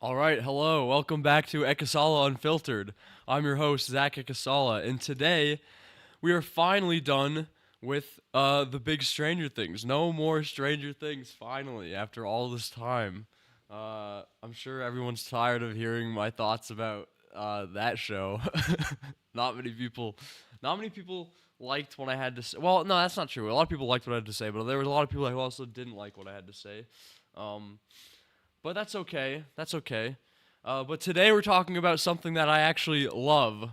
All right, hello. Welcome back to Ekasala Unfiltered. I'm your host, Zach Ekasala, and today we are finally done with the big Stranger Things. No more Stranger Things, finally, after all this time. I'm sure everyone's tired of hearing my thoughts about that show. not many people, not many people liked what I had to say. Well, no, that's not true. A lot of people liked what I had to say, but there was a lot of people who also didn't like what I had to say. Um, but that's okay. That's okay. But today we're talking about something that I actually love,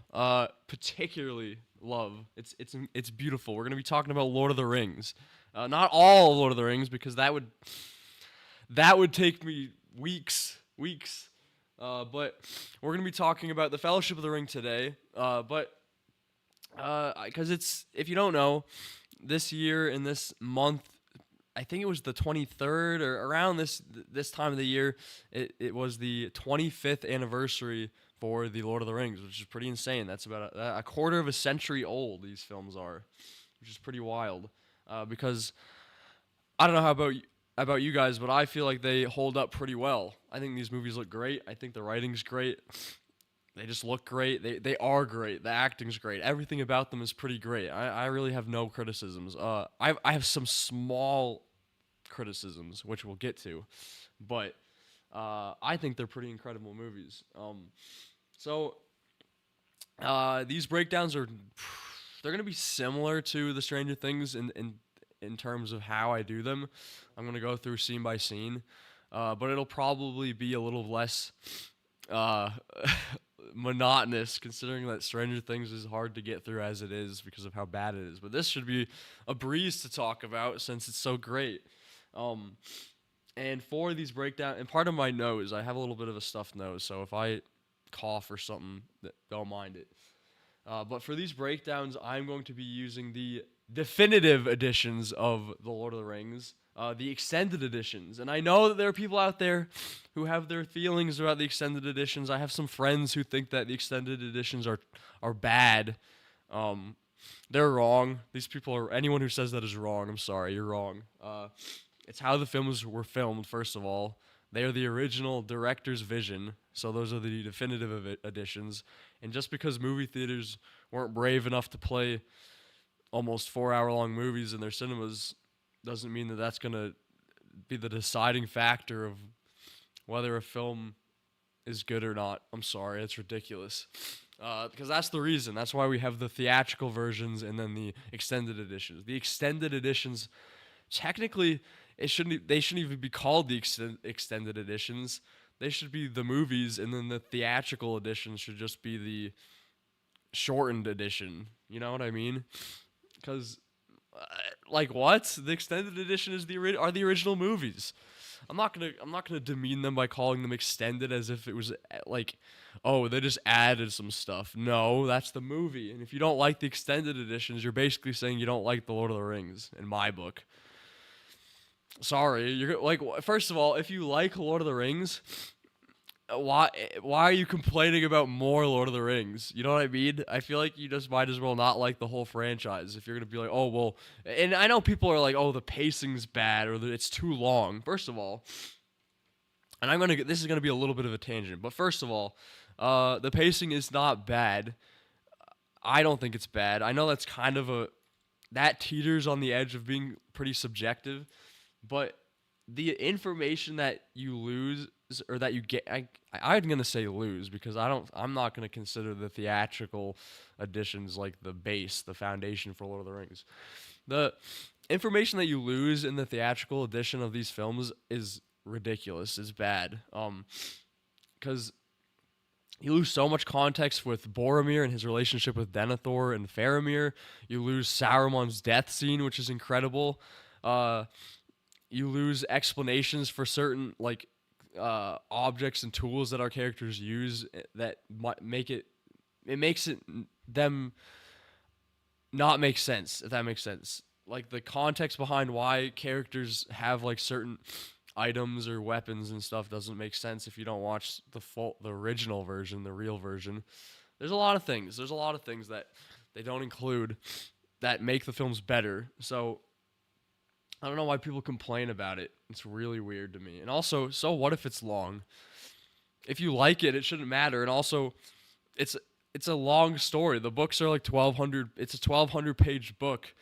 particularly love. It's beautiful. We're gonna be talking about Lord of the Rings. Not all of Lord of the Rings because that would take me weeks. But we're gonna be talking about the Fellowship of the Ring today. But because it's if you don't know, this year in this month I think it was the 23rd or around this time of the year. It was the 25th anniversary for the Lord of the Rings, which is pretty insane. That's about a quarter of a century old. These films are, which is pretty wild. Because I don't know about you guys, but I feel like they hold up pretty well. I think these movies look great. I think the writing's great. They just look great. They are great. The acting's great. Everything about them is pretty great. I really have no criticisms. I have some small criticisms, which we'll get to, but I think they're pretty incredible movies. These breakdowns are they're gonna be similar to the Stranger Things in terms of how I do them. I'm gonna go through scene by scene, but it'll probably be a little less uh, monotonous, considering that Stranger Things is hard to get through as it is because of how bad it is. But this should be a breeze to talk about since it's so great. Um, and for these breakdown, and part of my nose, I have a little bit of a stuffed nose, so if I cough or something, don't mind it. But for these breakdowns, I'm going to be using the definitive editions of The Lord of the Rings, the extended editions. And I know that there are people out there who have their feelings about the extended editions. I have some friends who think that the extended editions are bad. Um, they're wrong. These people are anyone who says that is wrong. I'm sorry, you're wrong. It's how the films were filmed. First of all, they are the original director's vision, so those are the definitive editions. And just because movie theaters weren't brave enough to play almost 4 hour long movies in their cinemas, doesn't mean that that's gonna be the deciding factor of whether a film is good or not. I'm sorry, it's ridiculous. Because that's the reason. That's why we have the theatrical versions and then the extended editions. The extended editions, technically, they shouldn't even be called the extended editions. They should be the movies, and then the theatrical edition should just be the shortened edition. You know what I mean? Because, like, what? The extended edition is are the original movies. I'm not gonna demean them by calling them extended as if it was like, oh, they just added some stuff. No, that's the movie. And if you don't like the extended editions, you're basically saying you don't like the Lord of the Rings in my book. Sorry, you're like, first of all, if you like Lord of the Rings, why why are you complaining about more Lord of the Rings? You know what I mean? I feel like you just might as well not like the whole franchise if you're gonna be like, oh well. And I know people are like, oh, the pacing's bad or it's too long. First of all, and this is gonna be a little bit of a tangent, but first of all, the pacing is not bad. I don't think it's bad. I know that's kind of a that teeters on the edge of being pretty subjective, but the information that you lose or that you get, I'm gonna say lose because I'm not gonna consider the theatrical editions like the base, the foundation for Lord of the Rings. The information that you lose in the theatrical edition of these films is ridiculous, is bad. Because you lose so much context with Boromir and his relationship with Denethor and Faramir. You lose Saruman's death scene, which is incredible. Uh, you lose explanations for certain objects and tools that our characters use that it makes them not make sense, if that makes sense. Like the context behind why characters have like certain items or weapons and stuff doesn't make sense if you don't watch the original version, the real version. There's a lot of things. There's a lot of things that they don't include that make the films better. So I don't know why people complain about it. It's really weird to me. And also, so what if it's long? if you like it, it shouldn't matter. And also, it's it's a long story. The books are like 1200. It's a 1200 page book,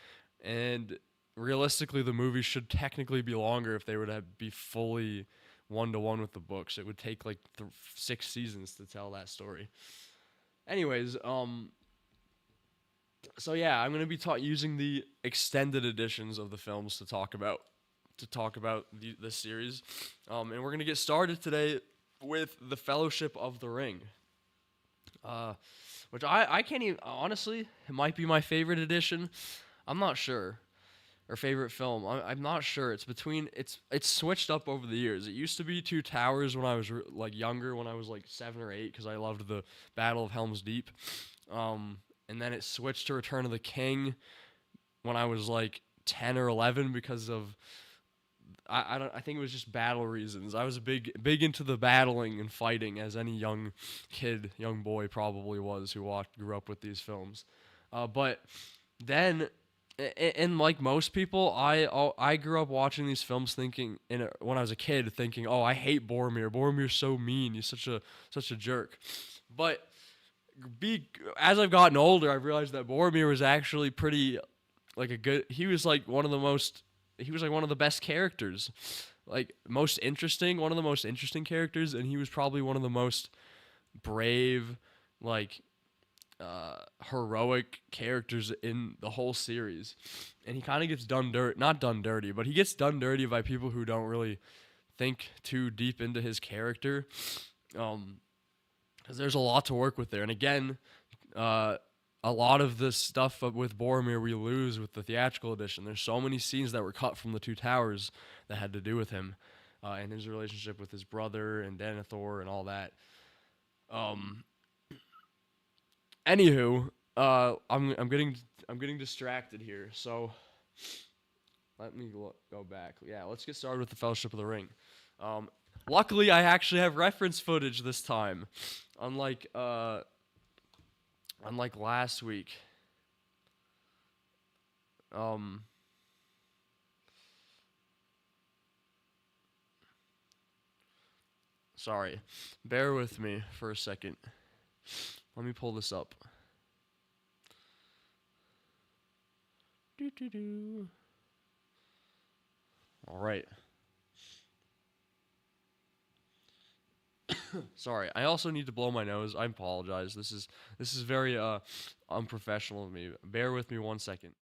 and realistically, the movie should technically be longer if they were to be fully one to one with the books. It would take like 6 seasons to tell that story. Anyways, so yeah, I'm gonna be using the extended editions of the films to talk about the series, and we're gonna get started today with the Fellowship of the Ring, uh, which I can't even honestly. It might be my favorite edition. I'm not sure. Or favorite film. I'm not sure. It's between it's switched up over the years. It used to be Two Towers when I was like younger, when I was like 7 or 8, because I loved the Battle of Helm's Deep. And then it switched to Return of the King when I was like 10 or 11 because of I think it was just battle reasons. I was big into the battling and fighting, as any young boy probably was who grew up with these films. But then, and like most people, I grew up watching these films thinking when I was a kid, thinking, oh, I hate Boromir. Boromir's so mean. He's such a jerk. But as I've gotten older, I've realized that Boromir was actually pretty like a good. He was like one of the most. He was like one of the best characters, like one of the most interesting characters, and he was probably one of the most brave, like heroic characters in the whole series. And he kind of gets not done dirty, but he gets done dirty by people who don't really think too deep into his character. Because there's a lot to work with there. And again, a lot of the stuff with Boromir we lose with the theatrical edition. There's so many scenes that were cut from the Two Towers that had to do with him and his relationship with his brother and Denethor and all that. Anywho, I'm getting distracted here. So let me go back. Yeah, let's get started with the Fellowship of the Ring. Luckily, I actually have reference footage this time, unlike last week. Sorry. Bear with me for a second. Let me pull this up. All right. Sorry. I also need to blow my nose. I apologize. This is very unprofessional of me. Bear with me 1 second.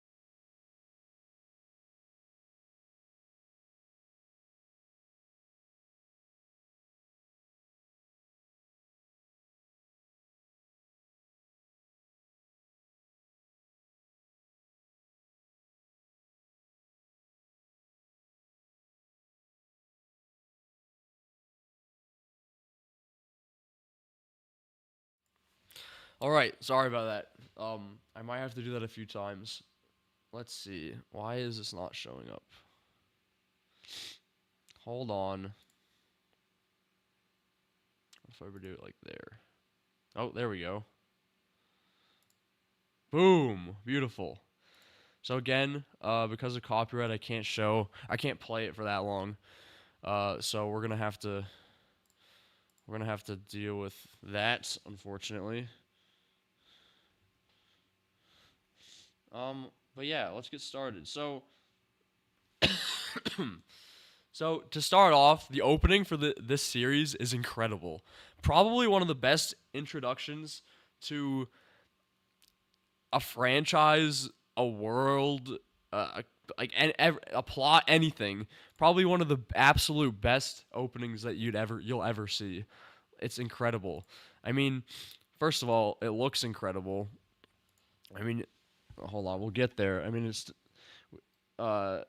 All right. Sorry about that. I might have to do that a few times. Let's see. Why is this not showing up? Hold on. If I ever do it like there. Oh, there we go. Boom. Beautiful. So again, because of copyright, I can't play it for that long. So we're gonna have to deal with that, unfortunately. But yeah, let's get started. So, so to start off, the opening for this series is incredible. Probably one of the best introductions to a franchise, a world, a plot, anything. Probably one of the absolute best openings that you'll ever see. It's incredible. I mean, first of all, it looks incredible. I mean, hold on, we'll get there. I mean, it's uh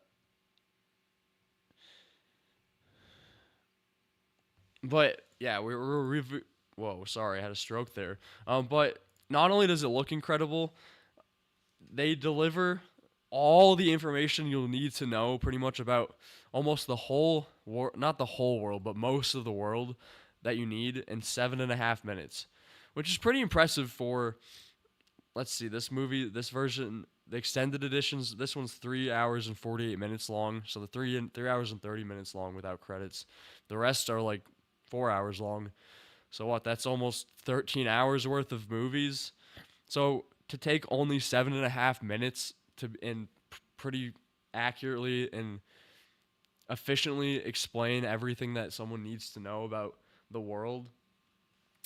but yeah, whoa, sorry, I had a stroke there. But not only does it look incredible, they deliver all the information you'll need to know pretty much about almost the whole not the whole world, but most of the world that you need in 7.5 minutes, which is pretty impressive for, let's see, this version, the extended editions, this one's 3 hours and 48 minutes long. So the 3 hours and 30 minutes long without credits. The rest are like 4 hours long. So what? That's almost 13 hours worth of movies. So to take only 7.5 minutes to and pretty accurately and efficiently explain everything that someone needs to know about the world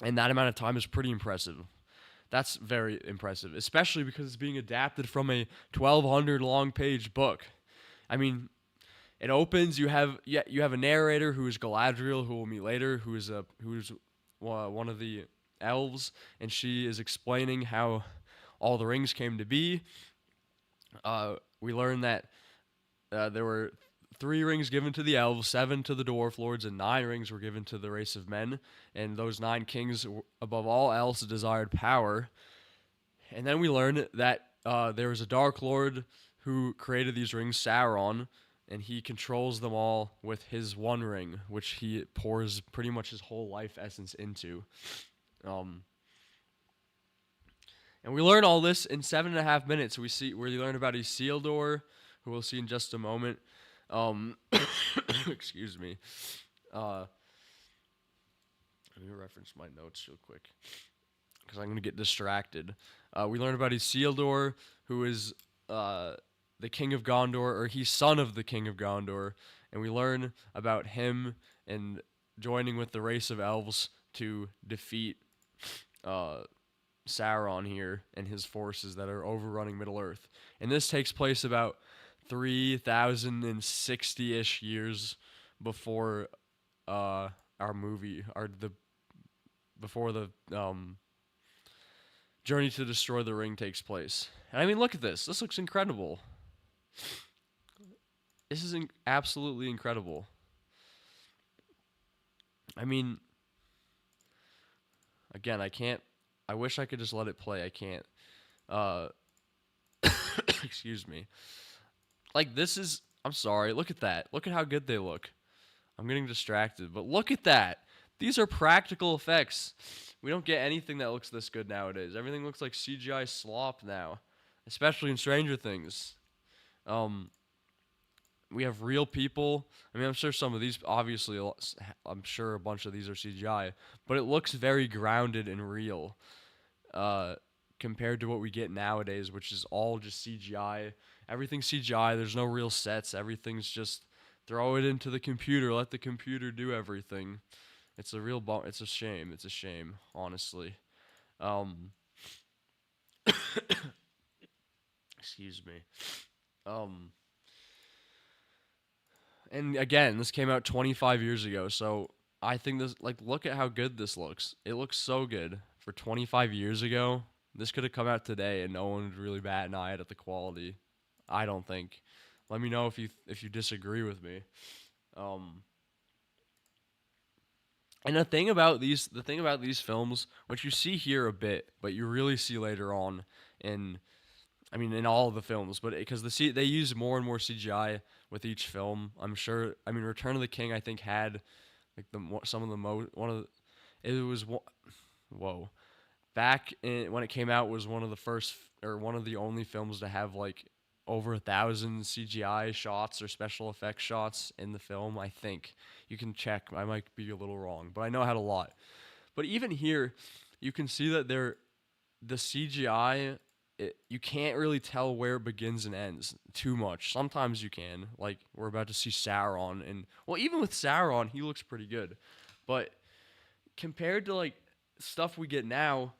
in that amount of time is pretty impressive. That's very impressive, especially because it's being adapted from a 1,200 long page book. I mean, it opens. You have a narrator who is Galadriel, who we'll meet later, who's one of the elves, and she is explaining how all the rings came to be. We learn that there were 3 rings given to the elves, 7 to the dwarf lords, and 9 rings were given to the race of men. And those 9 kings, above all else, desired power. And then we learn that there was a dark lord who created these rings, Sauron, and he controls them all with his one ring, which he pours pretty much his whole life essence into. Um, and we learn all this in 7.5 minutes. We learn about Isildur, who we'll see in just a moment. Excuse me. Let me reference my notes real quick because I'm gonna get distracted. We learn about Isildur, who is the king of Gondor, or he's son of the king of Gondor, and we learn about him and joining with the race of elves to defeat Sauron here and his forces that are overrunning Middle Earth. And this takes place about 3,060-ish years before our movie, before the journey to destroy the ring takes place. And I mean, look at this. This looks incredible. This is absolutely incredible. I mean, again, I can't. I wish I could just let it play. I can't. Excuse me. Like, this is. I'm sorry. Look at that. Look at how good they look. I'm getting distracted, but look at that. These are practical effects. We don't get anything that looks this good nowadays. Everything looks like CGI slop now, especially in Stranger Things. We have real people. I mean, I'm sure some of these, obviously, I'm sure a bunch of these are CGI, but it looks very grounded and real compared to what we get nowadays, which is all just CGI. Everything's CGI. There's no real sets. Everything's just throw it into the computer. Let the computer do everything. It's a real it's a shame. It's a shame, honestly. Excuse me. And again, this came out 25 years ago, so I think this, like, look at how good this looks. It looks so good for 25 years ago. This could have come out today, and no one would really bat an eye at the quality. I don't think. Let me know if you disagree with me. And the thing about these films, which you see here a bit, but you really see later on in all of the films, but because they use more and more CGI with each film. I'm sure. I mean, Return of the King, I think, had like some of the most one of the, it was whoa, back when it came out was one of the first or one of the only films to have like over 1,000 CGI shots or special effects shots in the film. I think you can check. I might be a little wrong, but I know I had a lot. But even here, you can see that the CGI. You can't really tell where it begins and ends too much. Sometimes you can. Like, we're about to see Sauron. And, well, even with Sauron, he looks pretty good. But compared to, like, stuff we get now,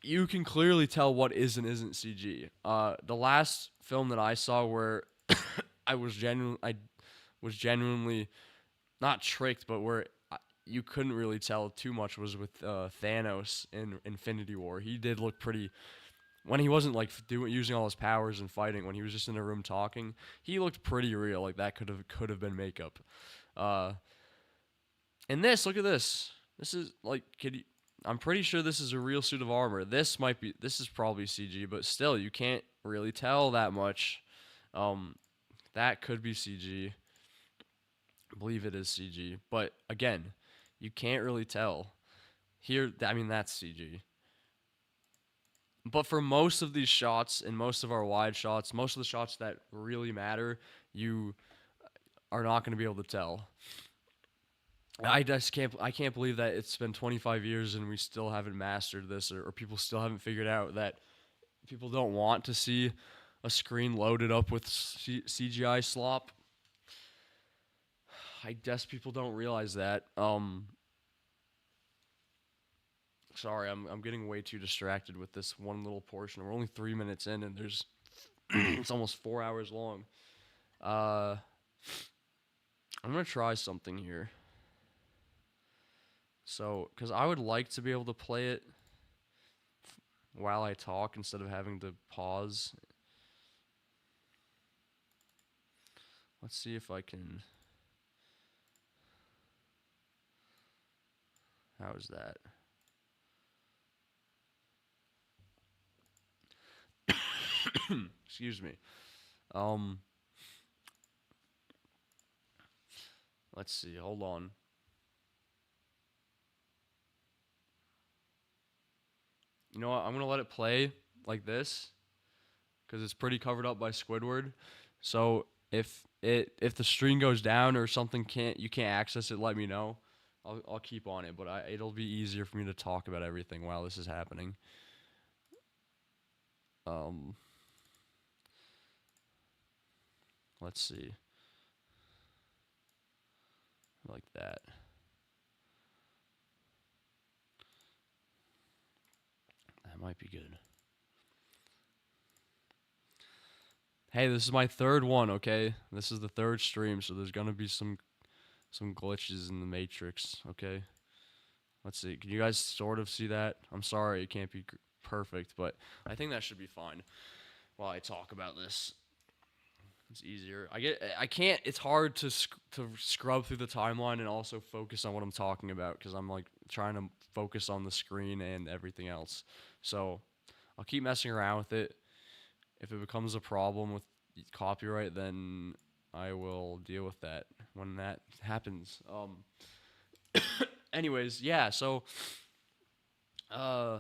you can clearly tell what is and isn't CG. The last film that I saw where I was genuinely not tricked, but where you couldn't really tell too much was with Thanos in Infinity War. He did look pretty... When he wasn't like using all his powers and fighting, when he was just in a room talking, he looked pretty real. Like that could have been makeup. And look at this. This is like, I'm pretty sure this is a real suit of armor. This is probably CG, but still, you can't really tell that much. That could be CG. I believe it is CG, but again, you can't really tell. Here, I mean, that's CG. But for most of these shots and most of our wide shots, most of the shots that really matter, you are not going to be able to tell. I can't believe that it's been 25 years and we still haven't mastered this, or people still haven't figured out that people don't want to see a screen loaded up with CGI slop. I guess people don't realize that. Sorry, I'm getting way too distracted with this one little portion. We're only 3 minutes in, and there's it's almost 4 hours long. Uh, I'm gonna try something here. So, because I would like to be able to play it while I talk instead of having to pause. Let's see if I can. How is that? Excuse me. Um, let's see. Hold on. You know what? I'm gonna let it play like this because it's pretty covered up by Squidward. So if the stream goes down or something you can't access it, let me know. I'll keep on it, but it'll be easier for me to talk about everything while this is happening. Um, let's see, like that. That might be good. Hey, this is my third one. Okay, this is the third stream, so there's gonna be some glitches in the matrix. Okay, let's see. Can you guys sort of see that? I'm sorry, it can't be perfect, but I think that should be fine while I talk about this. It's easier. I can't. It's hard to scrub through the timeline and also focus on what I'm talking about because I'm like trying to focus on the screen and everything else. So I'll keep messing around with it. If it becomes a problem with copyright, then I will deal with that when that happens. Anyways, yeah. So, uh,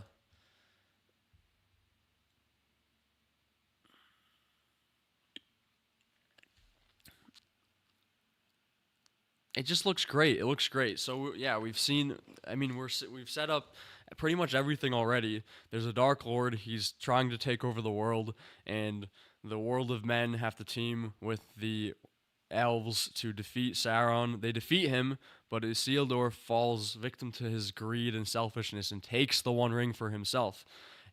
it just looks great. It looks great. So yeah, we've seen. I mean, we've set up pretty much everything already. There's a Dark Lord. He's trying to take over the world, and the world of men have to team with the elves to defeat Sauron. They defeat him, but Isildur falls victim to his greed and selfishness and takes the One Ring for himself.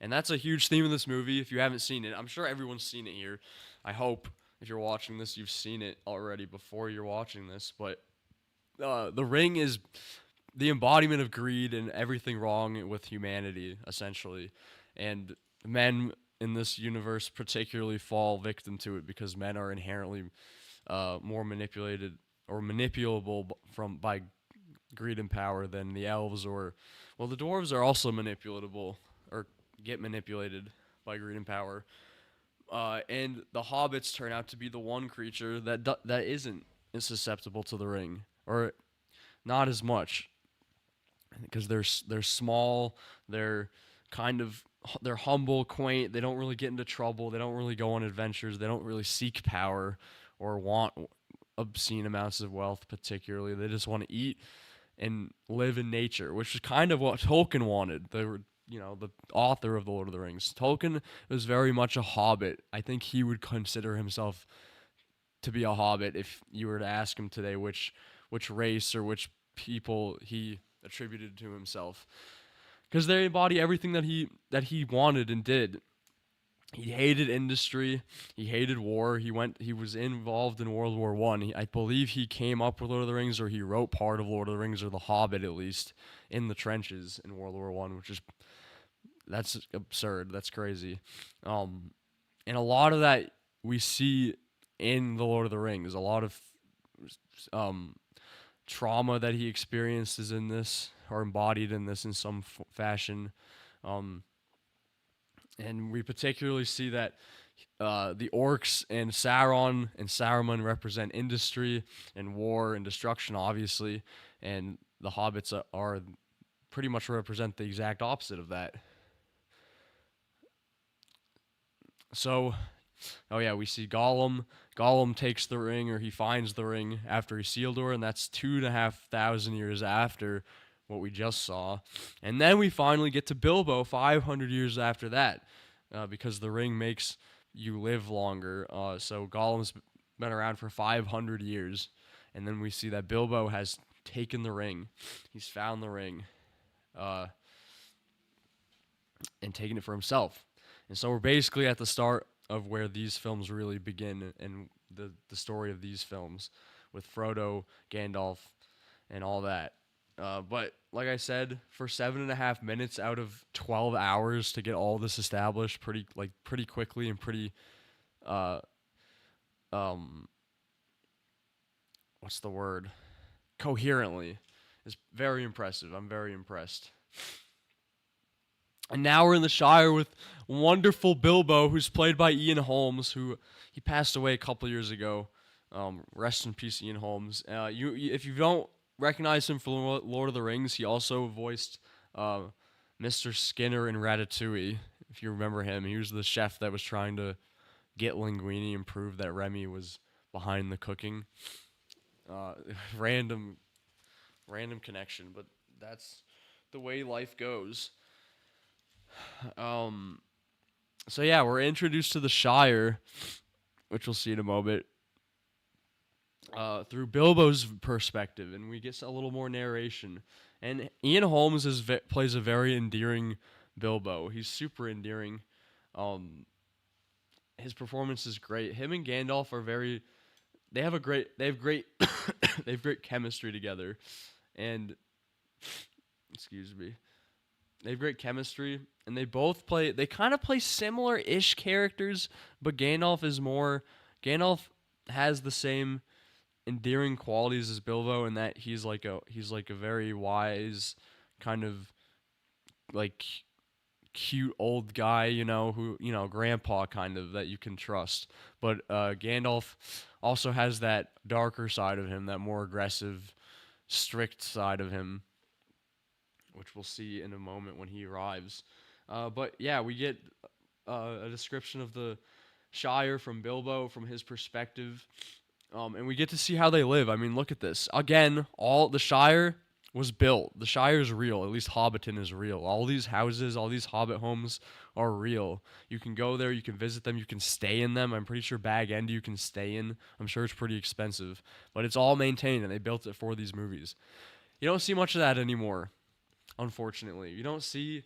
And that's a huge theme in this movie. If you haven't seen it, I'm sure everyone's seen it here. I hope if you're watching this, you've seen it already before you're watching this. But the ring is the embodiment of greed and everything wrong with humanity, essentially. And men in this universe particularly fall victim to it because men are inherently more manipulated or manipulable by greed and power than the elves or, well, the dwarves are also manipulatable or get manipulated by greed and power. And the hobbits turn out to be the one creature that isn't susceptible to the ring, or not as much, because they're small, they're kind of they're humble, quaint. They don't really get into trouble. They don't really go on adventures. They don't really seek power or want obscene amounts of wealth particularly. They just want to eat and live in nature, which is kind of what Tolkien wanted. They were, the author of the Lord of the Rings. Tolkien was very much a hobbit. I think he would consider himself to be a hobbit if you were to ask him today which race or which people he attributed to himself, because they embody everything that he wanted and did. He hated industry. He hated war. He was involved in World War One. I believe he came up with Lord of the Rings, or he wrote part of Lord of the Rings, or The Hobbit at least, in the trenches in World War One, which is that's absurd. That's crazy. And a lot of that we see in the Lord of the Rings. A lot of trauma that he experienced is in this, or embodied in this in some fashion. And we particularly see that the orcs and Sauron and Saruman represent industry and war and destruction, obviously, and the hobbits are pretty much represent the exact opposite of that. So, oh yeah, we see Gollum. Gollum takes the ring, or he finds the ring after Isildur, and that's 2,500 years after what we just saw. And then we finally get to Bilbo 500 years after that, because the ring makes you live longer. So Gollum's been around for 500 years, and then we see that Bilbo has taken the ring. He's found the ring, uh, and taken it for himself. And so we're basically at the start of where these films really begin, and the story of these films with Frodo, Gandalf, and all that. But like I said, for 7.5 minutes out of 12 hours to get all this established pretty quickly and pretty uh um what's the word, coherently, is very impressive. I'm very impressed. And now we're in the Shire with wonderful Bilbo, who's played by Ian Holmes, who he passed away a couple years ago. Rest in peace, Ian Holmes. If you don't recognize him for Lord of the Rings, he also voiced Mr. Skinner in Ratatouille. If you remember him, he was the chef that was trying to get linguine and prove that Remy was behind the cooking. Random connection, but that's the way life goes. So yeah, we're introduced to the Shire, which we'll see in a moment, through Bilbo's perspective, and we get a little more narration. And Ian Holmes plays a very endearing Bilbo. He's super endearing. His performance is great. Him and Gandalf are very. They have great. They have great chemistry together, and excuse me. They have great chemistry, and they both play. They kind of play similar-ish characters, but Gandalf has the same endearing qualities as Bilbo, in that he's like a very wise, kind of like cute old guy, who grandpa kind of, that you can trust. But Gandalf also has that darker side of him, that more aggressive, strict side of him, which we'll see in a moment when he arrives. But yeah, we get a description of the Shire from Bilbo, from his perspective, and we get to see how they live. I mean, look at this. Again, all the Shire was built. The Shire is real. At least Hobbiton is real. All these houses, all these Hobbit homes are real. You can go there, you can visit them, you can stay in them. I'm pretty sure Bag End you can stay in. I'm sure it's pretty expensive, but it's all maintained, and they built it for these movies. You don't see much of that anymore. Unfortunately, you don't see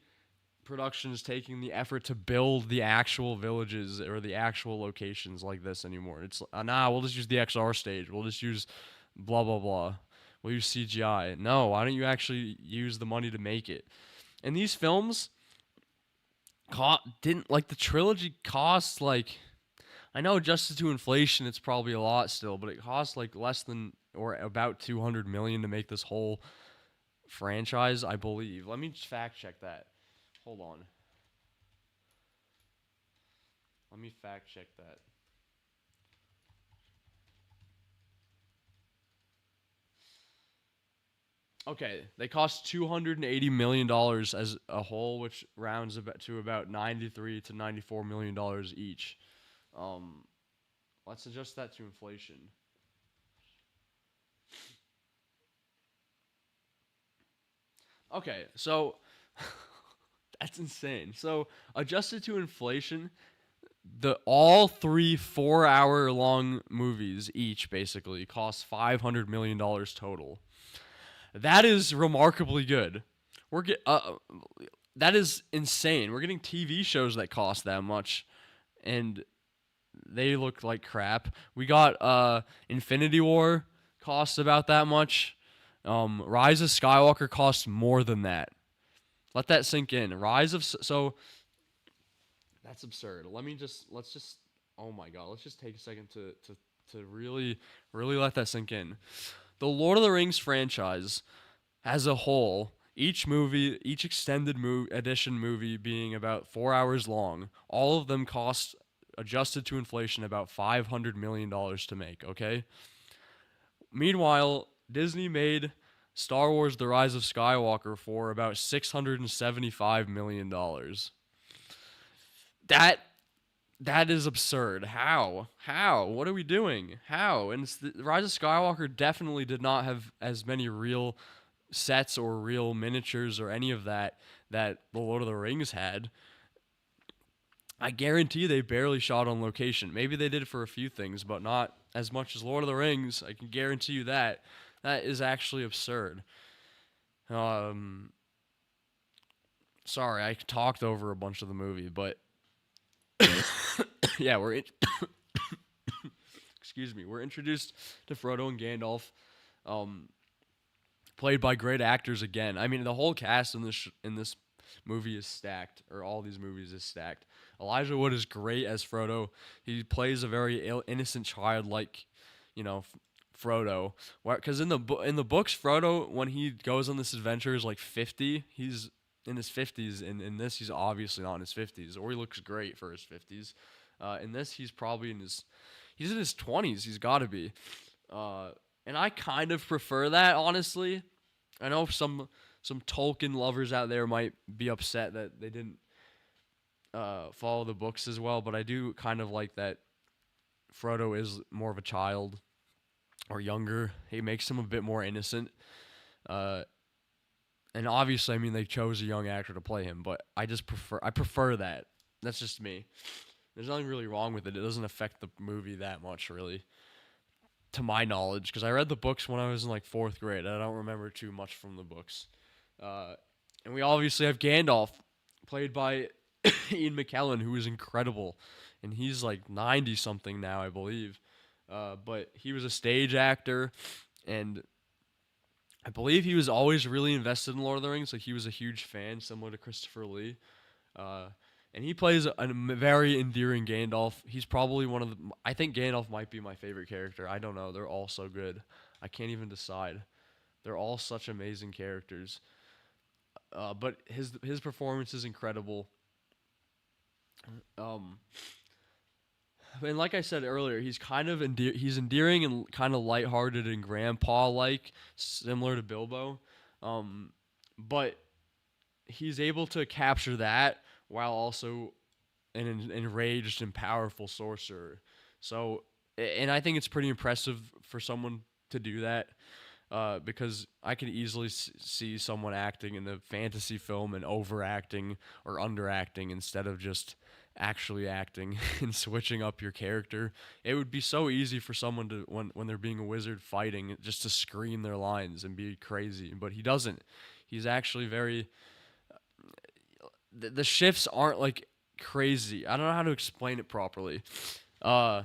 productions taking the effort to build the actual villages or the actual locations like this anymore. It's we'll just use the XR stage. We'll just use blah blah blah. We'll use CGI. No, why don't you actually use the money to make it? And these films didn't, like, the trilogy cost, like, I know adjusted to inflation it's probably a lot still, but it cost like less than or about 200 million to make this whole franchise, I believe. Let me fact check that. Hold on. Let me fact check that. Okay, they cost $280 million as a whole, which rounds to about $93 to $94 million each. Let's adjust that to inflation. Okay, so that's insane. So adjusted to inflation, all three 4-hour long movies each basically cost $500 million total. That is remarkably good. That is insane. We're getting TV shows that cost that much, and they look like crap. We got Infinity War costs about that much. Rise of Skywalker costs more than that. Let that sink in. So that's absurd. Let's just oh my god, let's just take a second to really let that sink in. The Lord of the Rings franchise as a whole, each extended edition movie being about 4 hours long, all of them cost, adjusted to inflation, about $500 million to make, okay? Meanwhile, Disney made Star Wars The Rise of Skywalker for about $675 million. That That is absurd. How? How? What are we doing? How? And Rise of Skywalker definitely did not have as many real sets or real miniatures or any of that that the Lord of the Rings had. I guarantee they barely shot on location. Maybe they did for a few things, but not as much as Lord of the Rings. I can guarantee you that. That is actually absurd. Um, Sorry, I talked over a bunch of the movie, but yeah, excuse me, we're introduced to Frodo and Gandalf, um, played by great actors again. I mean, the whole cast in this movie is stacked, or all these movies is stacked. Elijah Wood is great as Frodo. He plays a very innocent child, like, you know, Frodo. Because in the books, Frodo, when he goes on this adventure, is like 50. He's in his 50s, and in this, he's obviously not in his 50s, or he looks great for his 50s. In this, he's in his 20s. He's got to be. Uh, and I kind of prefer that, honestly. I know some Tolkien lovers out there might be upset that they didn't follow the books as well, but I do kind of like that Frodo is more of a child or younger. He makes him a bit more innocent. Uh, and obviously, I mean, they chose a young actor to play him, but I prefer that. That's just me. There's nothing really wrong with it. It doesn't affect the movie that much, really, to my knowledge, because I read the books when I was in like fourth grade. I don't remember too much from the books. Uh, and we obviously have Gandalf, played by Ian McKellen, who is incredible, and he's like 90 something now, I believe. But he was a stage actor, and I believe he was always really invested in Lord of the Rings. Like he was a huge fan, similar to Christopher Lee. Uh, and he plays a very endearing Gandalf. He's probably one of the. I think Gandalf might be my favorite character. I don't know. They're all so good. I can't even decide. They're all such amazing characters. But his performance is incredible. Um, and like I said earlier, he's kind of he's endearing and kind of lighthearted and grandpa like, similar to Bilbo. Um, but he's able to capture that while also an enraged and powerful sorcerer. So, and I think it's pretty impressive for someone to do that. Because I could easily see someone acting in a fantasy film and overacting or underacting instead of just actually acting and switching up your character. It would be so easy for someone to when they're being a wizard fighting just to scream their lines and be crazy, but he doesn't. He's actually very the shifts aren't like crazy. I don't know how to explain it properly. Uh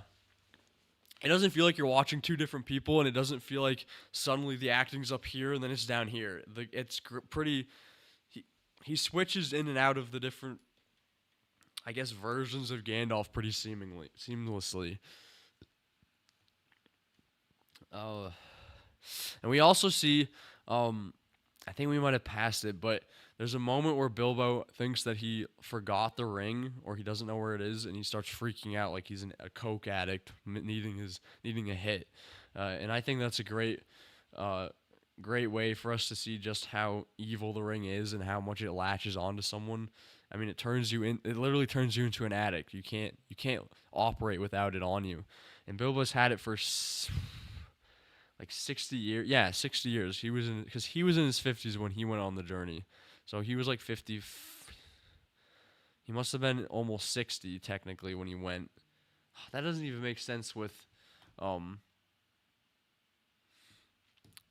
it doesn't feel like you're watching two different people, and it doesn't feel like suddenly the acting's up here and then it's down here. It's pretty. He switches in and out of the different, I guess, versions of Gandalf pretty seamlessly. Uh, and we also see, I think we might have passed it, but there's a moment where Bilbo thinks that he forgot the ring or he doesn't know where it is, and he starts freaking out like he's a coke addict needing a hit. And I think that's a great way for us to see just how evil the ring is and how much it latches onto someone. I mean, it literally turns you into an addict. You can't operate without it on you. And Bilbo's had it for like 60 years. Yeah, 60 years. Because he was in his 50s when he went on the journey. So he was like 50. He must have been almost 60 technically when he went. That doesn't even make sense um,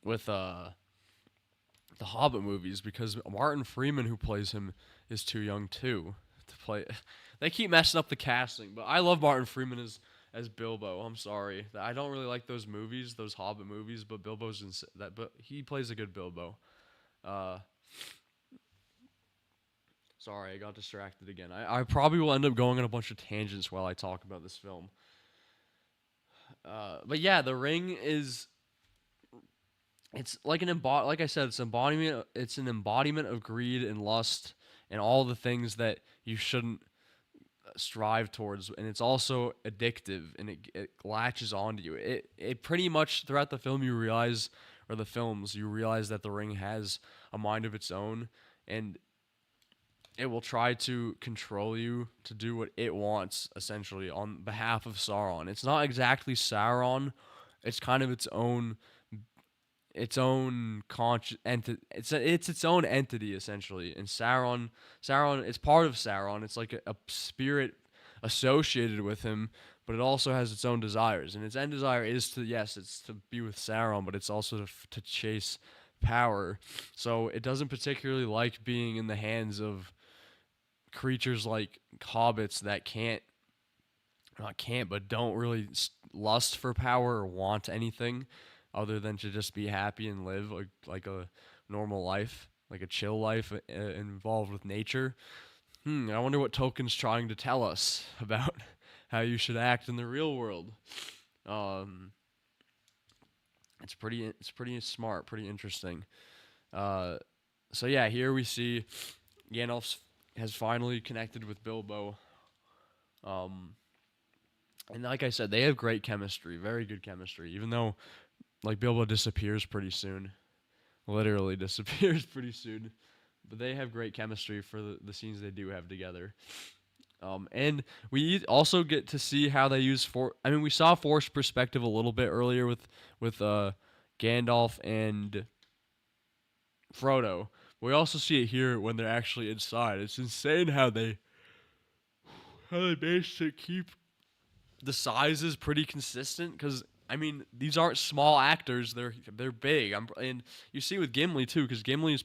with the Hobbit movies, because Martin Freeman, who plays him, is too young too to play. They keep messing up the casting, but I love Martin Freeman as Bilbo. I'm sorry, I don't really like those movies, those Hobbit movies, but but he plays a good Bilbo. Uh, Sorry, I got distracted again. I probably will end up going on a bunch of tangents while I talk about this film. But yeah, The Ring is it's like like I said, it's an embodiment of greed and lust and all the things that you shouldn't strive towards, and it's also addictive, and it latches onto you. It pretty much throughout the film you realize, you realize that the ring has a mind of its own, and it will try to control you to do what it wants, essentially, on behalf of Sauron. It's not exactly Sauron. It's kind of its own it's its own entity, essentially. And Sauron is part of Sauron. It's like a spirit associated with him, but it also has its own desires. And its end desire is to, yes, it's to be with Sauron, but it's also to chase power. So it doesn't particularly like being in the hands of creatures like hobbits that not can't, but don't really lust for power or want anything other than to just be happy and live like a normal life, like a chill life involved with nature. I wonder what Tolkien's trying to tell us about how you should act in the real world. Um, it's pretty smart, pretty interesting. Uh, so yeah, here we see Gandalf has finally connected with Bilbo. Um, and like I said, they have great chemistry, very good chemistry. Even though like Bilbo disappears pretty soon, literally disappears pretty soon, but they have great chemistry for the scenes they do have together. And we also get to see how they use I mean, we saw forced perspective a little bit earlier with Gandalf and Frodo. We also see it here when they're actually inside. It's insane how they managed to keep the size is pretty consistent because I mean these aren't small actors; they're big. And you see with Gimli too, because Gimli's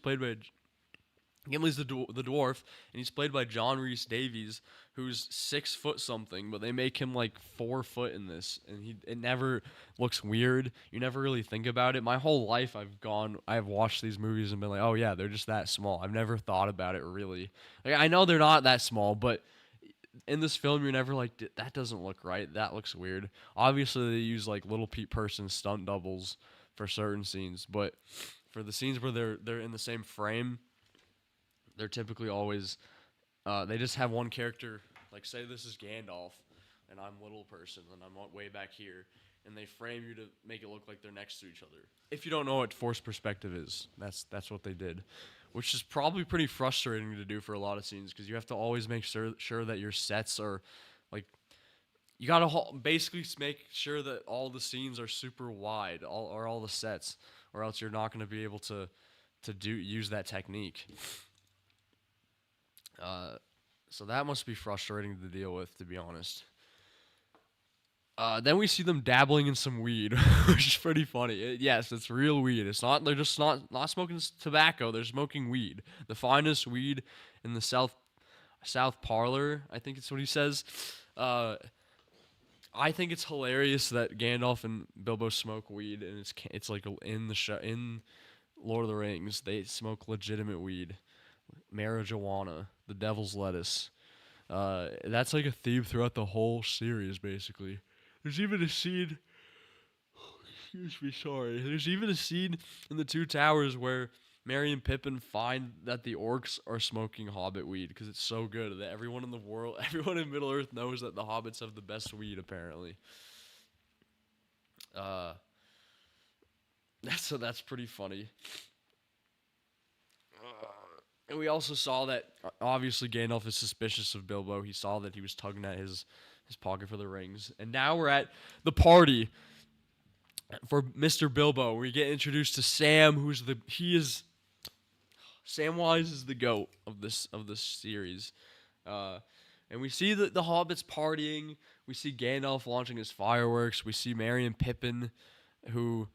the dwarf, and he's played by John Rhys Davies, who's 6 foot something, but they make him like 4 foot in this, and it never looks weird. You never really think about it. My whole life, I've watched these movies and been like, oh yeah, they're just that small. I've never thought about it really. Like I know they're not that small, but in this film, you're never like, that doesn't look right. That looks weird. Obviously, they use like little Pete person stunt doubles for certain scenes, but for the scenes where they're in the same frame, they're typically always they just have one character. Like say this is Gandalf, and I'm little person, and I'm way back here, and they frame you to make it look like they're next to each other. If you don't know what forced perspective is, that's what they did, which is probably pretty frustrating to do for a lot of scenes because you have to always make sure that your sets are like you gotta basically make sure that all the scenes are super wide, all the sets, or else you're not going to be able to use that technique. So that must be frustrating to deal with, to be honest. Then we see them dabbling in some weed, which is pretty funny. Yes, it's real weed. It's not. They're just not smoking tobacco. They're smoking weed, the finest weed in the South Parlor. I think it's what he says. I think it's hilarious that Gandalf and Bilbo smoke weed, and it's like in the show in Lord of the Rings they smoke legitimate weed, marijuana, the devil's lettuce. That's like a theme throughout the whole series, basically. There's even a scene. Excuse me, sorry. There's even a scene in the Two Towers where Merry and Pippin find that the orcs are smoking hobbit weed because it's so good that everyone in the world, everyone in Middle Earth knows that the hobbits have the best weed, apparently. Uh, that's pretty funny. And we also saw that obviously Gandalf is suspicious of Bilbo. He saw that he was tugging at his pocket for the rings. And now we're at the party for Mr. Bilbo. We get introduced to Sam, Samwise is the goat of this series. And we see the hobbits partying. We see Gandalf launching his fireworks. We see Merry and Pippin, who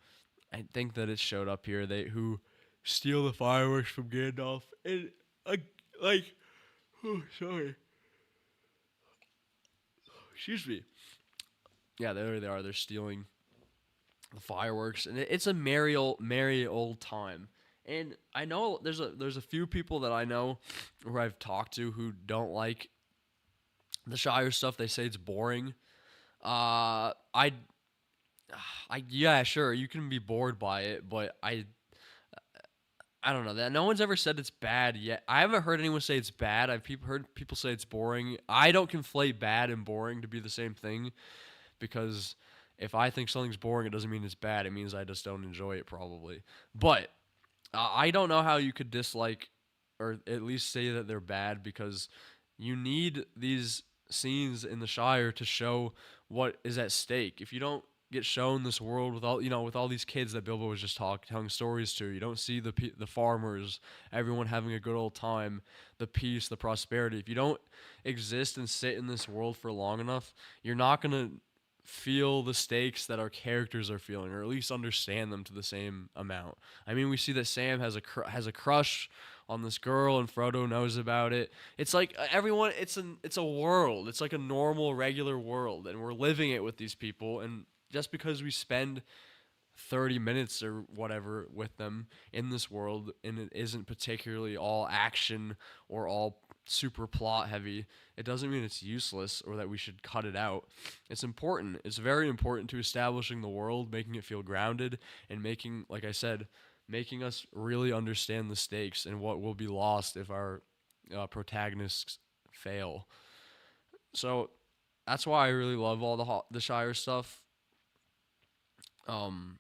I think that it showed up here. Who steal the fireworks from Gandalf. And like oh sorry. Excuse me. Yeah, there they are. They're stealing the fireworks, and it's a merry old time. And I know there's a few people that I know who I've talked to who don't like the Shire stuff. They say it's boring. I yeah, sure, you can be bored by it, but I don't know that no one's ever said it's bad yet. I haven't heard anyone say it's bad. I've heard people say it's boring. I don't conflate bad and boring to be the same thing because if I think something's boring, it doesn't mean it's bad. It means I just don't enjoy it probably. But I don't know how you could dislike or at least say that they're bad, because you need these scenes in the Shire to show what is at stake. If you don't get shown this world with all, with all these kids that Bilbo was just telling stories to, you don't see the farmers, everyone having a good old time, the peace, the prosperity. If you don't exist and sit in this world for long enough, you're not gonna feel the stakes that our characters are feeling, or at least understand them to the same amount. I mean, we see that Sam has a crush on this girl, and Frodo knows about it. It's like everyone. It's a world. It's like a normal, regular world, and we're living it with these people. And just because we spend 30 minutes or whatever with them in this world, and it isn't particularly all action or all super plot heavy, it doesn't mean it's useless or that we should cut it out. It's important. It's very important to establishing the world, making it feel grounded, and making, like I said, making us really understand the stakes and what will be lost if our protagonists fail. So that's why I really love all the Shire stuff. Um,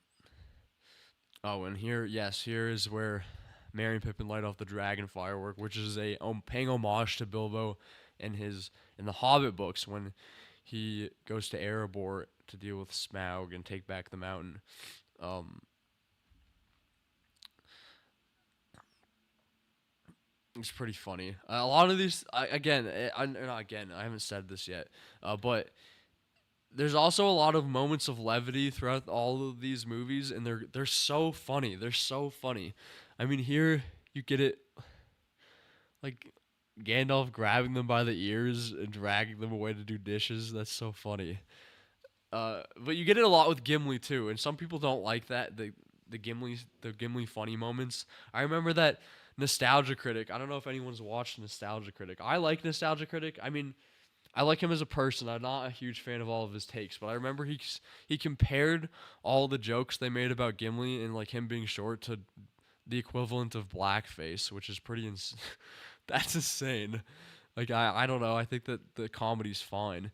Oh, and here, yes, here is where Merry and Pippin light off the dragon firework, which is a paying homage to Bilbo in the Hobbit books when he goes to Erebor to deal with Smaug and take back the mountain. Um, it's pretty funny. A lot of these, not again, I haven't said this yet, but there's also a lot of moments of levity throughout all of these movies, and they're so funny. They're so funny. I mean, here you get it, like Gandalf grabbing them by the ears and dragging them away to do dishes. That's so funny. But you get it a lot with Gimli too, and some people don't like that, the Gimli funny moments. I remember that Nostalgia Critic. I don't know if anyone's watched Nostalgia Critic. I like Nostalgia Critic. I mean, I like him as a person. I'm not a huge fan of all of his takes, but I remember he compared all the jokes they made about Gimli and like him being short to the equivalent of blackface, which is that's insane. Like I don't know. I think that the comedy's fine.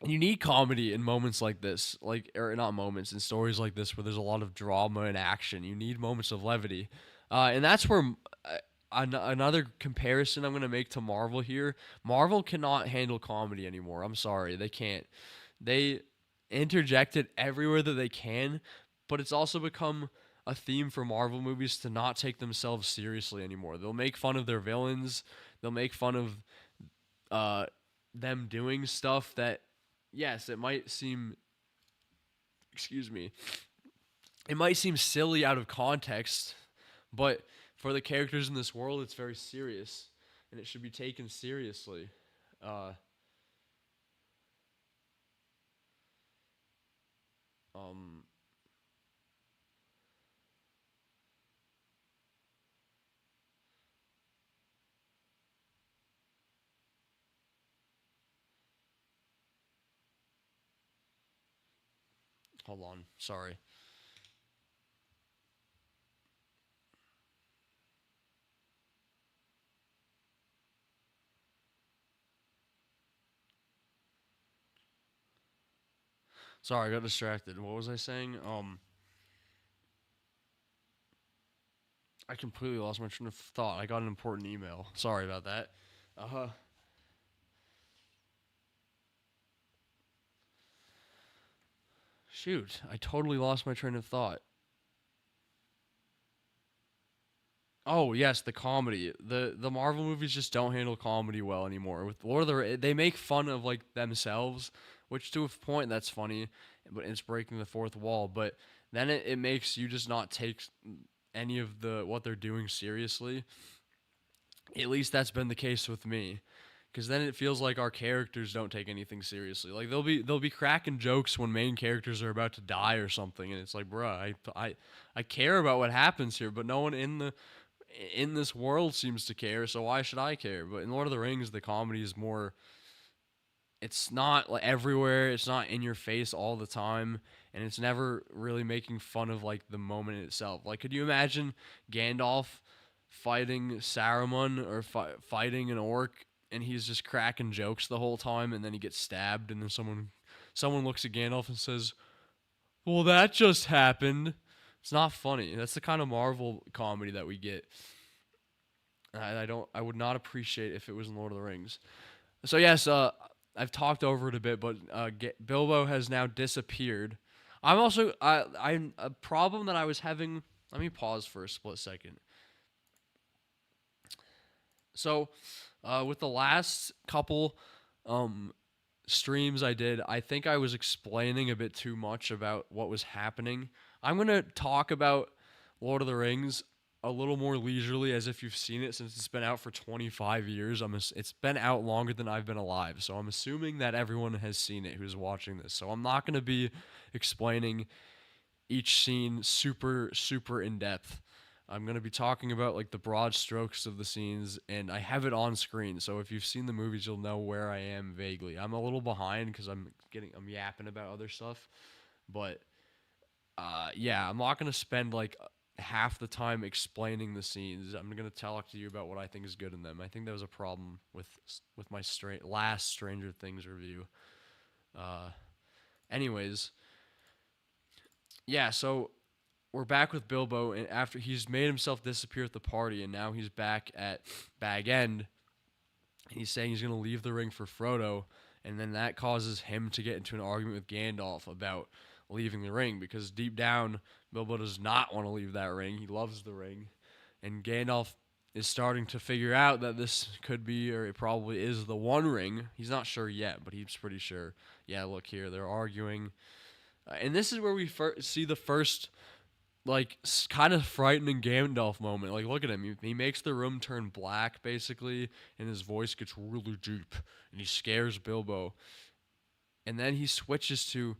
And you need comedy in moments like this, like, or not moments, in stories like this where there's a lot of drama and action. You need moments of levity, and that's where another comparison I'm gonna make to Marvel here. Marvel cannot handle comedy anymore. I'm sorry, they can't. They interject it everywhere that they can, but it's also become a theme for Marvel movies to not take themselves seriously anymore. They'll make fun of their villains. They'll make fun of uh, them doing stuff that, yes, it might seem, excuse me, it might seem silly out of context, but for the characters in this world, it's very serious, and it should be taken seriously. Uh, um, Hold on, sorry. Sorry, I got distracted. What was I saying? I completely lost my train of thought. I got an important email. Sorry about that. Uh, Shoot, I totally lost my train of thought. Oh yes, the comedy. The Marvel movies just don't handle comedy well anymore. With Lord of they make fun of like themselves, which to a point that's funny, but it's breaking the fourth wall. But then it makes you just not take any of the what they're doing seriously. At least that's been the case with me. Because then it feels like our characters don't take anything seriously. Like they'll be cracking jokes when main characters are about to die or something, and it's like, bruh, I care about what happens here, but no one in this world seems to care, so why should I care? But in Lord of the Rings, the comedy is more. It's not like everywhere. It's not in your face all the time, and it's never really making fun of like the moment itself. Like, could you imagine Gandalf fighting Saruman or fighting an orc, and he's just cracking jokes the whole time, and then he gets stabbed, and then someone looks at Gandalf and says, "Well, that just happened." It's not funny. That's the kind of Marvel comedy that we get. I would not appreciate if it was in Lord of the Rings. So yes, I've talked over it a bit, but Bilbo has now disappeared. I'm also I'm a problem that I was having. Let me pause for a split second. So, with the last couple um, streams I did, I think I was explaining a bit too much about what was happening. I'm gonna talk about Lord of the Rings a little more leisurely, as if you've seen it, since it's been out for 25 years. It's been out longer than I've been alive, so I'm assuming that everyone has seen it who's watching this. So I'm not gonna be explaining each scene super in depth. I'm going to be talking about like the broad strokes of the scenes, and I have it on screen. So if you've seen the movies, you'll know where I am vaguely. I'm a little behind cuz I'm yapping about other stuff, but yeah, I'm not going to spend like half the time explaining the scenes. I'm going to talk to you about what I think is good in them. I think that was a problem with my last Stranger Things review. Uh anyways, yeah, so we're back with Bilbo, and after he's made himself disappear at the party, and now he's back at Bag End, and he's saying he's going to leave the ring for Frodo, and then that causes him to get into an argument with Gandalf about leaving the ring, because deep down, Bilbo does not want to leave that ring. He loves the ring, and Gandalf is starting to figure out that this could be, or it probably is, the One Ring. He's not sure yet, but he's pretty sure. Yeah, look here, they're arguing. And this is where we see the first like kind of frightening Gandalf moment. Like, look at him. He makes the room turn black, basically, and his voice gets really deep, and he scares Bilbo. And then he switches to,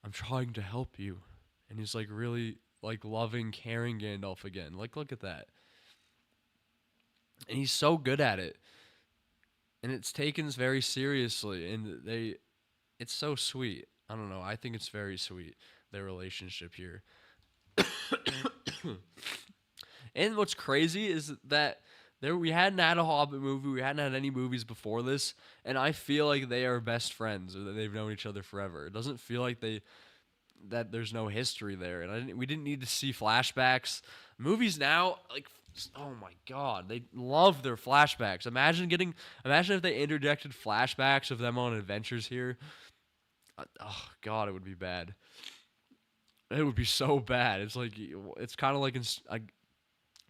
"I'm trying to help you," and he's like really like loving, caring Gandalf again. Like, look at that. And he's so good at it, and it's taken very seriously, and it's so sweet. I don't know. I think it's very sweet, their relationship here. And what's crazy is that we hadn't had a Hobbit movie, we hadn't had any movies before this, and I feel like they are best friends, or that they've known each other forever. It doesn't feel like that there's no history there, and we didn't need to see flashbacks. Movies now, like, oh my god, they love their flashbacks. Imagine if they interjected flashbacks of them on adventures here. Oh god, it would be bad. It would be so bad. It's kind of like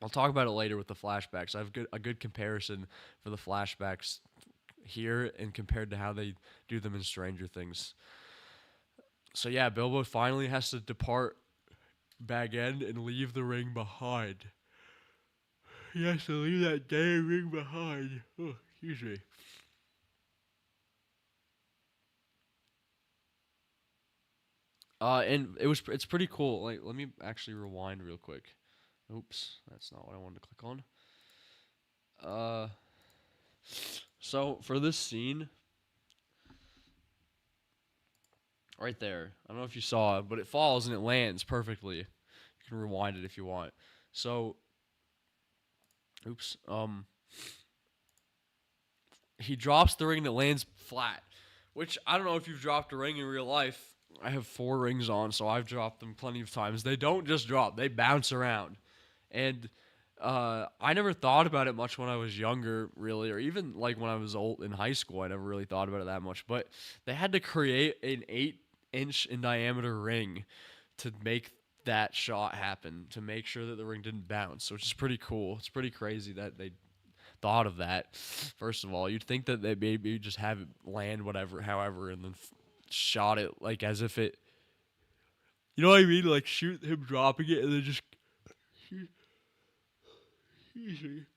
I'll talk about it later with the flashbacks. I have a good comparison for the flashbacks here and compared to how they do them in Stranger Things. So yeah, Bilbo finally has to depart Bag End and leave the ring behind. He has to leave that damn ring behind. Oh, excuse me. And it's pretty cool. Like, let me actually rewind real quick. Oops, that's not what I wanted to click on. Uh, so for this scene, right there, I don't know if you saw it, but it falls and it lands perfectly. You can rewind it if you want. So, oops, he drops the ring and it lands flat, which I don't know if you've dropped a ring in real life. I have 4 rings on, so I've dropped them plenty of times. They don't just drop; they bounce around. And I never thought about it much when I was younger, really, or even like when I was old in high school. I never really thought about it that much. But they had to create an 8-inch in diameter ring to make that shot happen, to make sure that the ring didn't bounce, which is pretty cool. It's pretty crazy that they thought of that. First of all, you'd think that they maybe just have it land whatever, however, and then shot it like as if it. You know what I mean? Like shoot him dropping it and then just and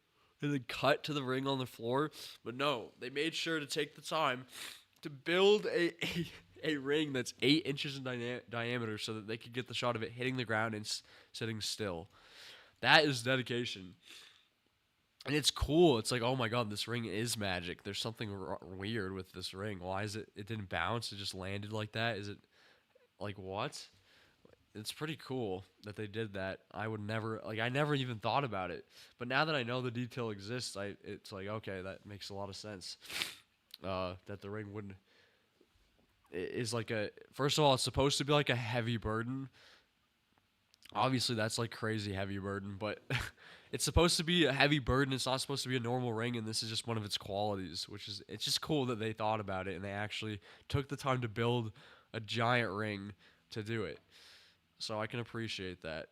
then cut to the ring on the floor. But no, they made sure to take the time to build a ring that's 8 inches in diameter so that they could get the shot of it hitting the ground and sitting still. That is dedication. And it's cool. It's like, oh my god, this ring is magic. There's something weird with this ring. Why is it? It didn't bounce. It just landed like that. Is it like what? It's pretty cool that they did that. I never even thought about it. But now that I know the detail exists, it's like, okay, that makes a lot of sense. That the ring wouldn't is like first of all, it's supposed to be like a heavy burden. Obviously, that's like crazy heavy burden, but it's supposed to be a heavy burden. It's not supposed to be a normal ring, and this is just one of its qualities, which is it's just cool that they thought about it and they actually took the time to build a giant ring to do it. So I can appreciate that.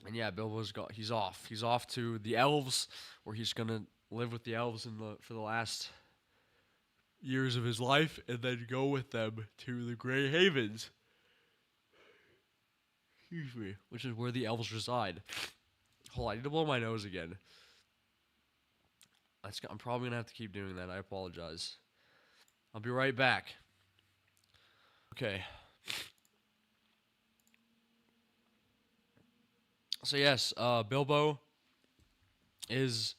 And yeah, Bilbo's got he's off. He's off to the elves, where he's gonna live with the elves for the last years of his life, and then go with them to the Grey Havens. Excuse me, which is where the elves reside. Hold on, I need to blow my nose again. I'm probably gonna have to keep doing that. I apologize. I'll be right back. Okay. So yes, Bilbo is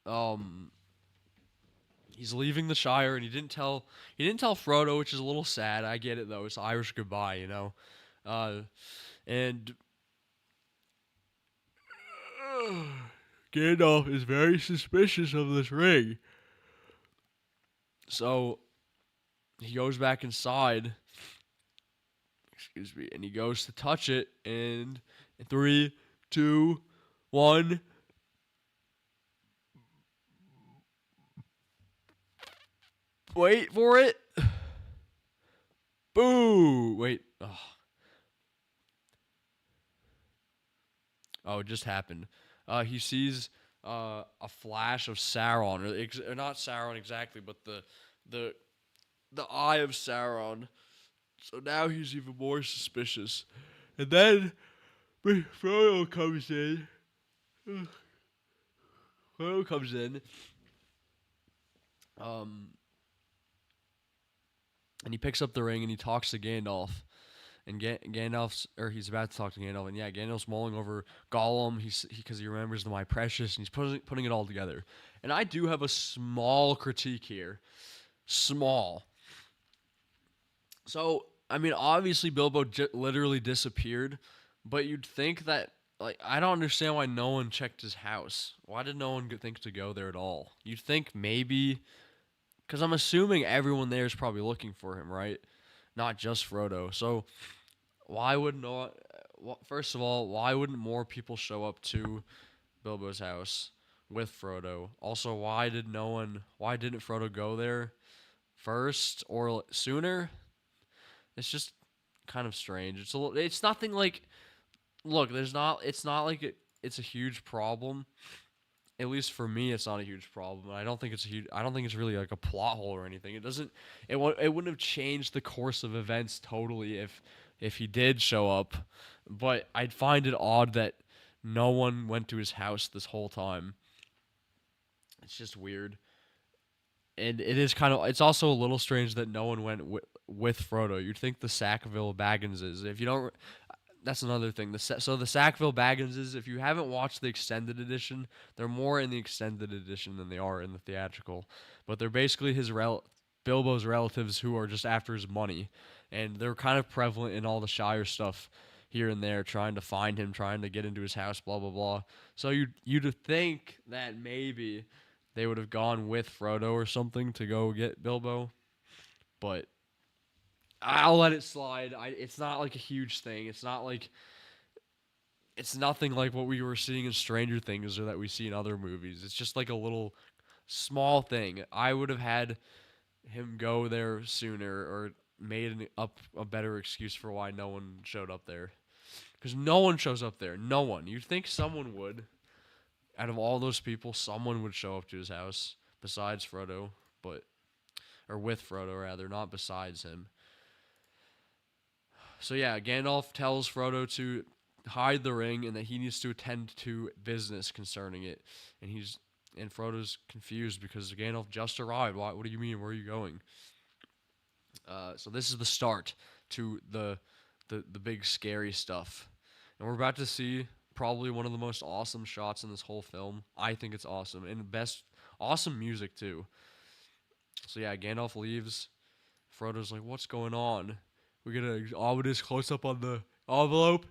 um he's leaving the Shire, and he didn't tell Frodo, which is a little sad. I get it though. It's Irish goodbye, you know. And Gandalf is very suspicious of this ring. So he goes back inside. Excuse me, and he goes to touch it, and in 3, 2, 1. Wait for it. Boo! Wait. Oh, it just happened. He sees a flash of Sauron, or not Sauron exactly, but the the eye of Sauron. So now he's even more suspicious. And then Frodo comes in. Frodo comes in. And he picks up the ring and he talks to Gandalf. And he's about to talk to Gandalf, and yeah, Gandalf's mulling over Gollum. Because he remembers the My Precious, and he's putting it all together. And I do have a small critique here, small. So I mean, obviously Bilbo literally disappeared, but you'd think that I don't understand why no one checked his house. Why did no one think to go there at all? You'd think maybe, because I'm assuming everyone there is probably looking for him, right? Not just Frodo. So why would no? First of all, why wouldn't more people show up to Bilbo's house with Frodo? Also, why didn't Frodo go there first or sooner? It's just kind of strange. It's nothing like. Look, It's not like it's a huge problem. At least for me, it's not a huge problem. I don't think it's really like a plot hole or anything. It doesn't. It wouldn't have changed the course of events totally if he did show up. But I'd find it odd that no one went to his house this whole time. It's just weird. And it's also a little strange that no one went with Frodo. You'd think the Sackville Bagginses, if you don't, that's another thing. So the Sackville Bagginses, if you haven't watched the extended edition, they're more in the extended edition than they are in the theatrical. But they're basically Bilbo's relatives who are just after his money, and they're kind of prevalent in all the Shire stuff here and there, trying to find him, trying to get into his house, blah blah blah. So you'd think that maybe they would have gone with Frodo or something to go get Bilbo, but I'll let it slide. It's not like a huge thing. It's nothing like what we were seeing in Stranger Things or that we see in other movies. It's just like a little small thing. I would have had him go there sooner or made up a better excuse for why no one showed up there. Because no one shows up there. No one. You'd think someone would. Out of all those people, someone would show up to his house besides Frodo, or with Frodo rather, not besides him. So yeah, Gandalf tells Frodo to hide the ring and that he needs to attend to business concerning it. And Frodo's confused because Gandalf just arrived. What do you mean? Where are you going? So this is the start to the big scary stuff, and we're about to see probably one of the most awesome shots in this whole film. I think it's awesome, and awesome music too. So yeah, Gandalf leaves. Frodo's like, "What's going on?" We get an ominous close up on the envelope,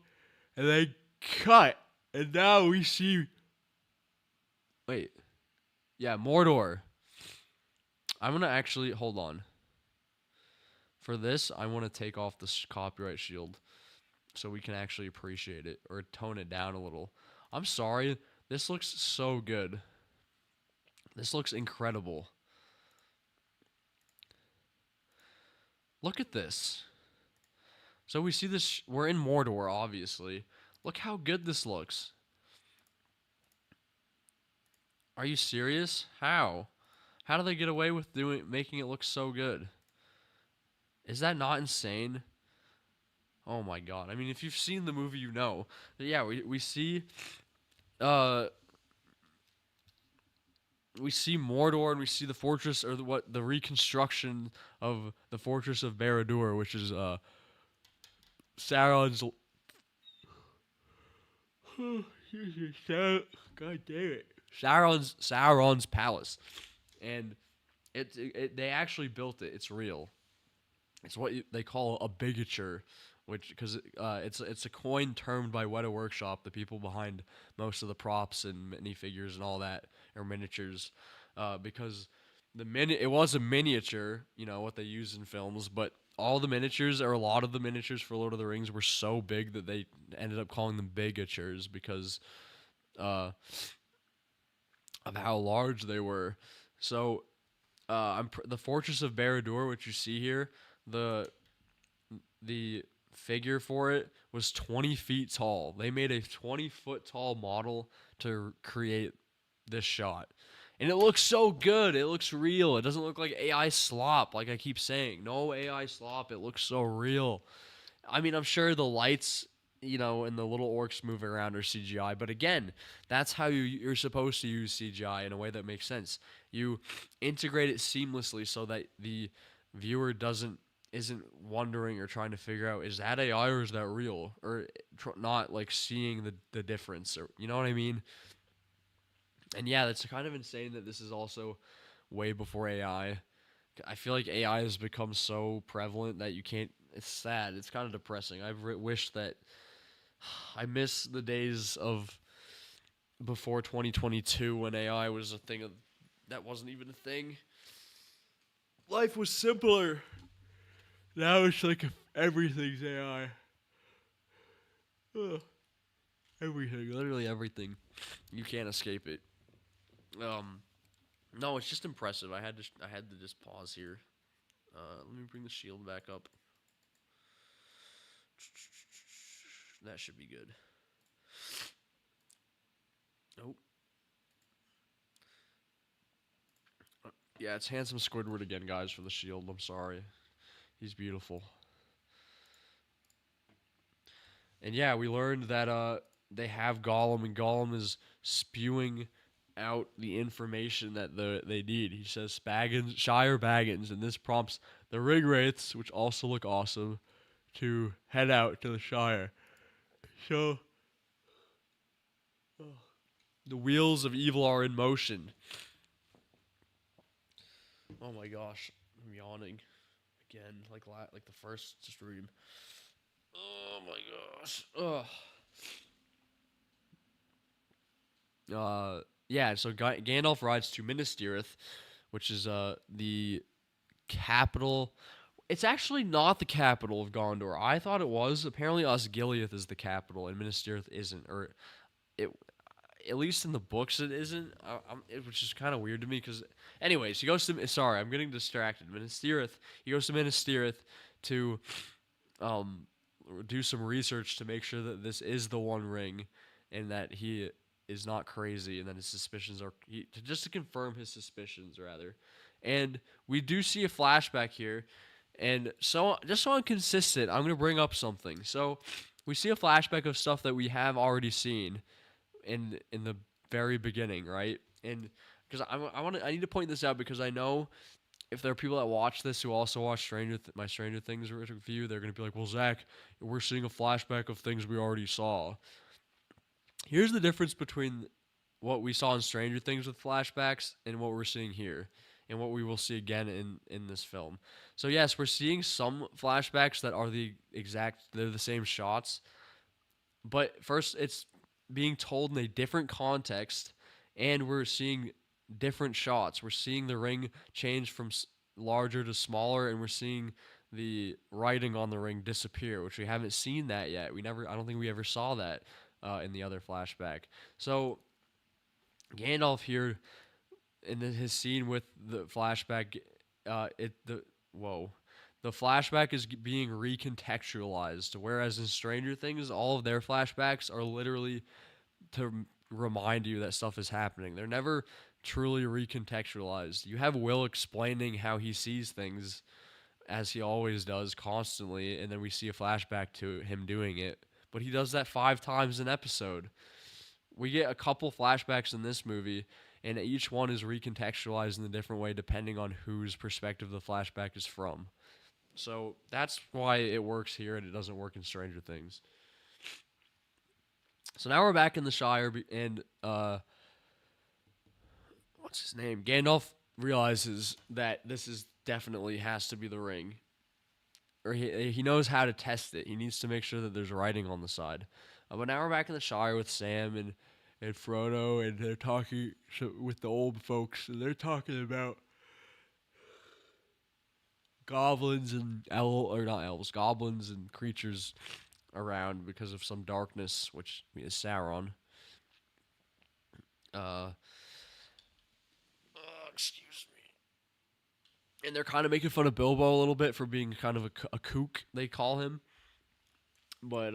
and then cut, and now we see. Wait, yeah, Mordor. I'm gonna actually hold on. For this, I want to take off the copyright shield. so we can actually appreciate it or tone it down a little. I'm sorry. This looks so good. This looks incredible. Look at this. So we see this. We're in Mordor, obviously. Look how good this looks. Are you serious? How? How do they get away with making it look so good? Is that not insane? Oh my god. I mean, if you've seen the movie, you know. But yeah, uh we see Mordor and we see the fortress or the reconstruction of the fortress of Barad-dûr, which is Sauron's God damn it. Sauron's palace. And they actually built it. It's real. It's what they call a bigature, which because it's a coin termed by Weta Workshop, the people behind most of the props and minifigures and all that, or miniatures, because it was a miniature, what they use in films, but all the miniatures or a lot of the miniatures for Lord of the Rings were so big that they ended up calling them bigatures because of how large they were. So the Fortress of Barad-dûr, which you see here, the figure for it was 20 feet tall. They made a 20-foot tall model to create this shot. And it looks so good. It looks real. It doesn't look like AI slop, like I keep saying. No AI slop. It looks so real. I mean, I'm sure the lights, and the little orcs moving around are CGI. But again, that's how you're supposed to use CGI in a way that makes sense. You integrate it seamlessly so that the viewer isn't wondering or trying to figure out, is that AI or is that real, or not like seeing the difference, or you know what I mean. And yeah, that's kind of insane that this is also way before AI. I feel like AI has become so prevalent that you can't. It's sad. It's kind of depressing. I wish that I miss the days of before 2022 when AI was a thing that wasn't even a thing. Life was simpler. Now it's like everything's AI. Ugh. Everything, literally everything. You can't escape it. No, it's just impressive. I had to just pause here. Let me bring the shield back up. That should be good. Nope. Yeah, it's handsome Squidward again, guys, for the shield. I'm sorry. He's beautiful. And yeah, we learned that they have Gollum, and Gollum is spewing out the information that they need. He says Shire Baggins, and this prompts the Ring Wraiths, which also look awesome, to head out to the Shire. So the wheels of evil are in motion. Oh my gosh, I'm yawning again, like the first stream. Oh my gosh. Ugh. Yeah, so Gandalf rides to Minas Tirith, which is the capital. It's actually not the capital of Gondor. I thought it was. Apparently, Osgiliath is the capital, and Minas Tirith isn't, or it. At least in the books, it isn't. Which is kind of weird to me. Because, anyways, he goes to. Sorry, I'm getting distracted. Minas Tirith. He goes to Minas Tirith to, do some research to make sure that this is the One Ring, and that he is not crazy, and that his suspicions are just to confirm his suspicions rather. And we do see a flashback here, and so just so I'm consistent, I'm gonna bring up something. So we see a flashback of stuff that we have already seen in the very beginning, right? And because I need to point this out because I know if there are people that watch this who also watch my Stranger Things review, they're gonna be like, "Well, Zach, we're seeing a flashback of things we already saw." Here's the difference between what we saw in Stranger Things with flashbacks and what we're seeing here, and what we will see again in this film. So yes, we're seeing some flashbacks that are they're the same shots, but first it's being told in a different context, and we're seeing different shots. We're seeing the ring change from larger to smaller, and we're seeing the writing on the ring disappear, which we haven't seen that yet. I don't think we ever saw that in the other flashback. So Gandalf here in his scene with the flashback, it the whoa, the flashback is being recontextualized, whereas in Stranger Things, all of their flashbacks are literally to remind you that stuff is happening. They're never truly recontextualized. You have Will explaining how he sees things as he always does constantly, and then we see a flashback to him doing it. But he does that 5 times an episode. We get a couple flashbacks in this movie, and each one is recontextualized in a different way depending on whose perspective the flashback is from. So that's why it works here and it doesn't work in Stranger Things. So now we're back in the Shire, and what's his name? Gandalf realizes that this is definitely has to be the ring, or he knows how to test it. He needs to make sure that there's writing on the side. But now we're back in the Shire with Sam and Frodo, and they're talking with the old folks, and they're talking about goblins and or not elves, goblins and creatures around because of some darkness, which is Sauron. Uh, excuse me. And they're kind of making fun of Bilbo a little bit for being kind of a kook, they call him. But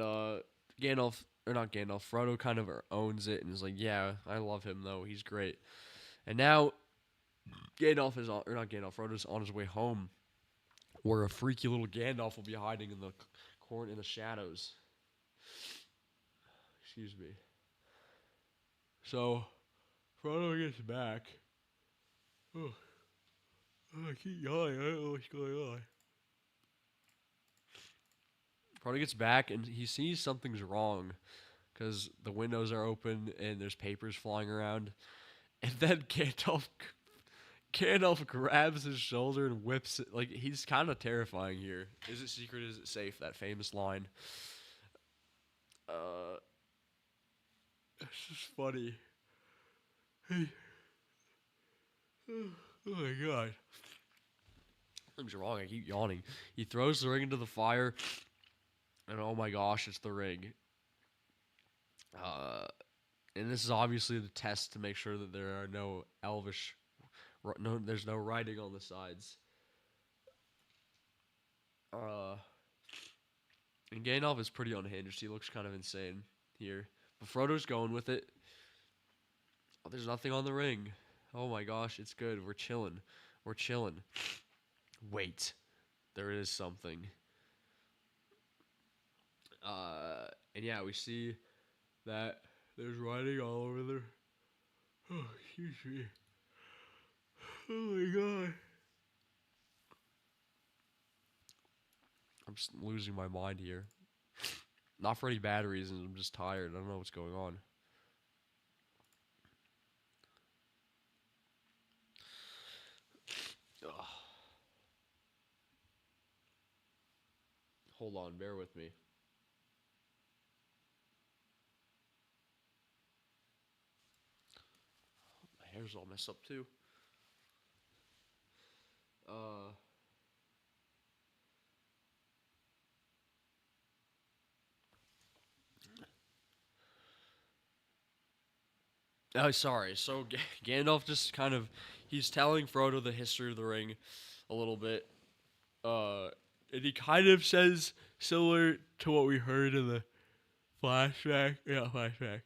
Gandalf, or not Gandalf, Frodo kind of owns it and is like, yeah, I love him though, he's great. And now Gandalf is on, or not Gandalf, Frodo's on his way home, where a freaky little Gandalf will be hiding in the corner in the shadows. Excuse me. So Frodo gets back. Oh, I keep yawning. I don't know what's going on. Frodo gets back and he sees something's wrong because the windows are open and there's papers flying around. And then Gandalf grabs his shoulder and whips it. Like, he's kind of terrifying here. Is it secret? Is it safe? That famous line. It's just funny. Hey. Oh my god. Something's wrong. I keep yawning. He throws the ring into the fire, and oh my gosh, it's the ring. And this is obviously the test to make sure that there are no elvish, there's no writing on the sides. And Gandalf is pretty unhinged. He looks kind of insane here. But Frodo's going with it. Oh, there's nothing on the ring. Oh my gosh, it's good. We're chilling. We're chilling. Wait. There is something. And yeah, we see that there's writing all over there. Oh, excuse me. Oh my god. I'm just losing my mind here. Not for any bad reasons. I'm just tired. I don't know what's going on. Ugh. Hold on. Bear with me. My hair's all messed up too. Oh, sorry. So Gandalf just kind of he's telling Frodo the history of the ring a little bit. And he kind of says similar to what we heard in the flashback. Yeah, flashback.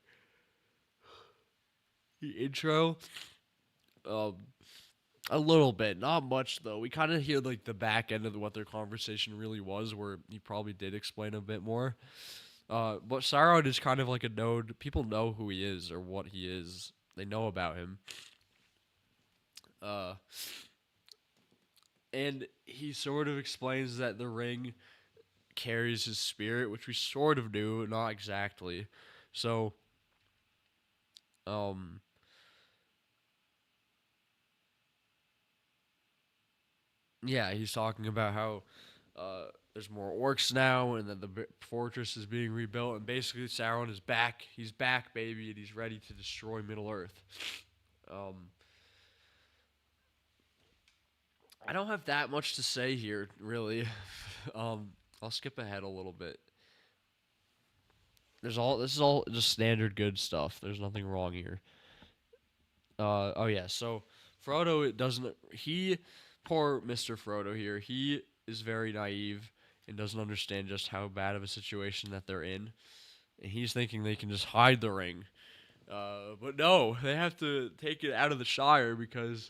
The intro. Um, a little bit, not much though. We kind of hear like the back end of what their conversation really was, where he probably did explain a bit more. But Sauron is kind of like a known. People know who he is or what he is. They know about him. Uh, and he sort of explains that the ring carries his spirit, which we sort of knew, not exactly. So, um, yeah, he's talking about how there's more orcs now, and that the fortress is being rebuilt, and basically Sauron is back. He's back, baby, and he's ready to destroy Middle Earth. Um, I don't have that much to say here, really. I'll skip ahead a little bit. This is all just standard good stuff. There's nothing wrong here. Oh yeah, so Frodo it doesn't he poor Mr. Frodo here. He is very naive and doesn't understand just how bad of a situation that they're in. And he's thinking they can just hide the ring. But no, they have to take it out of the Shire because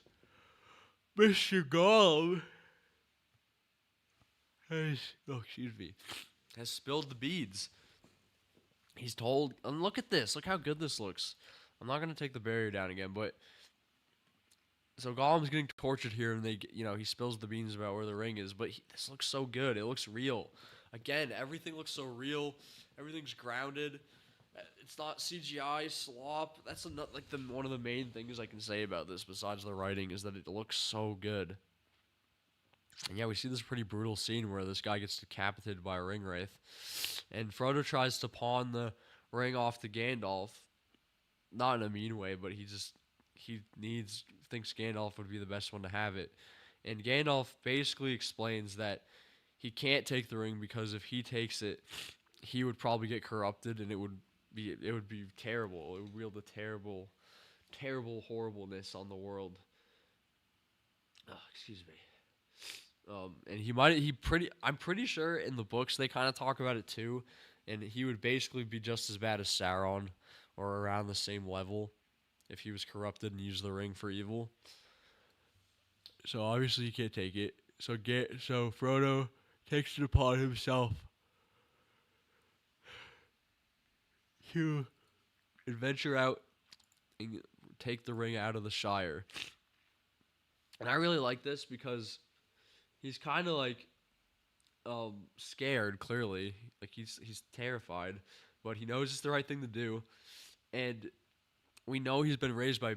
Mr. Gollum has excuse me has spilled the beads. He's told, and look at this. Look how good this looks. I'm not gonna take the barrier down again, but so Gollum's getting tortured here, and he spills the beans about where the ring is. But this looks so good. It looks real. Again, everything looks so real. Everything's grounded. It's not CGI slop. That's like one of the main things I can say about this, besides the writing, is that it looks so good. And yeah, we see this pretty brutal scene where this guy gets decapitated by a ring wraith, and Frodo tries to pawn the ring off to Gandalf, not in a mean way, but he thinks Gandalf would be the best one to have it, and Gandalf basically explains that he can't take the ring because if he takes it, he would probably get corrupted, and it would be terrible. It would wield a terrible, terrible horribleness on the world. Oh, excuse me. And I'm pretty sure in the books they kind of talk about it too, and he would basically be just as bad as Sauron, or around the same level, if he was corrupted and used the ring for evil. So obviously he can't take it. So Frodo takes it upon himself to adventure out and take the ring out of the Shire. And I really like this because he's kind of like scared. Clearly, like he's terrified, but he knows it's the right thing to do. And we know he's been raised by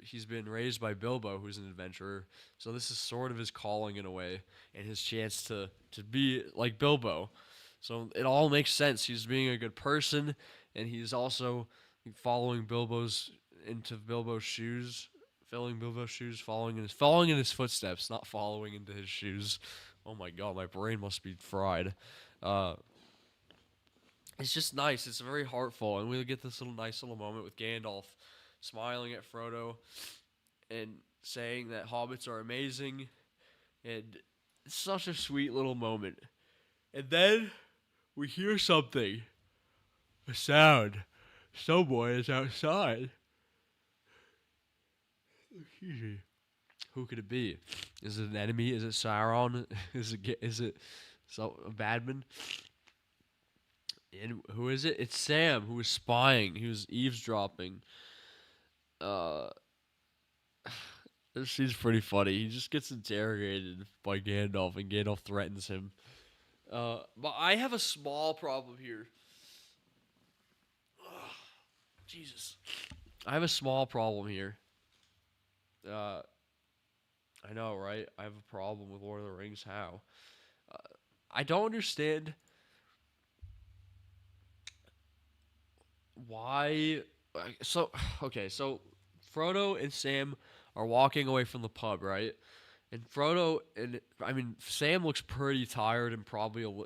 he's been raised by Bilbo, who's an adventurer. So this is sort of his calling in a way, and his chance to be like Bilbo. So it all makes sense. He's being a good person, and he's also following Bilbo's shoes, filling Bilbo's shoes, following in his footsteps, not following into his shoes. Oh my god, my brain must be fried. Uh, it's just nice. It's very heartful, and we get this nice little moment with Gandalf smiling at Frodo and saying that hobbits are amazing, and it's such a sweet little moment. And then we hear something, a sound. Someone is outside. Excuse me. Who could it be? Is it an enemy? Is it Sauron? Is it a badman? And who is it? It's Sam, who is spying. He was eavesdropping. Uh, this scene's pretty funny. He just gets interrogated by Gandalf, and Gandalf threatens him. But I have a small problem here. Jesus. I have a small problem here. I know, right? I have a problem with Lord of the Rings. How? I don't understand why. So Frodo and Sam are walking away from the pub, right? And Sam looks pretty tired and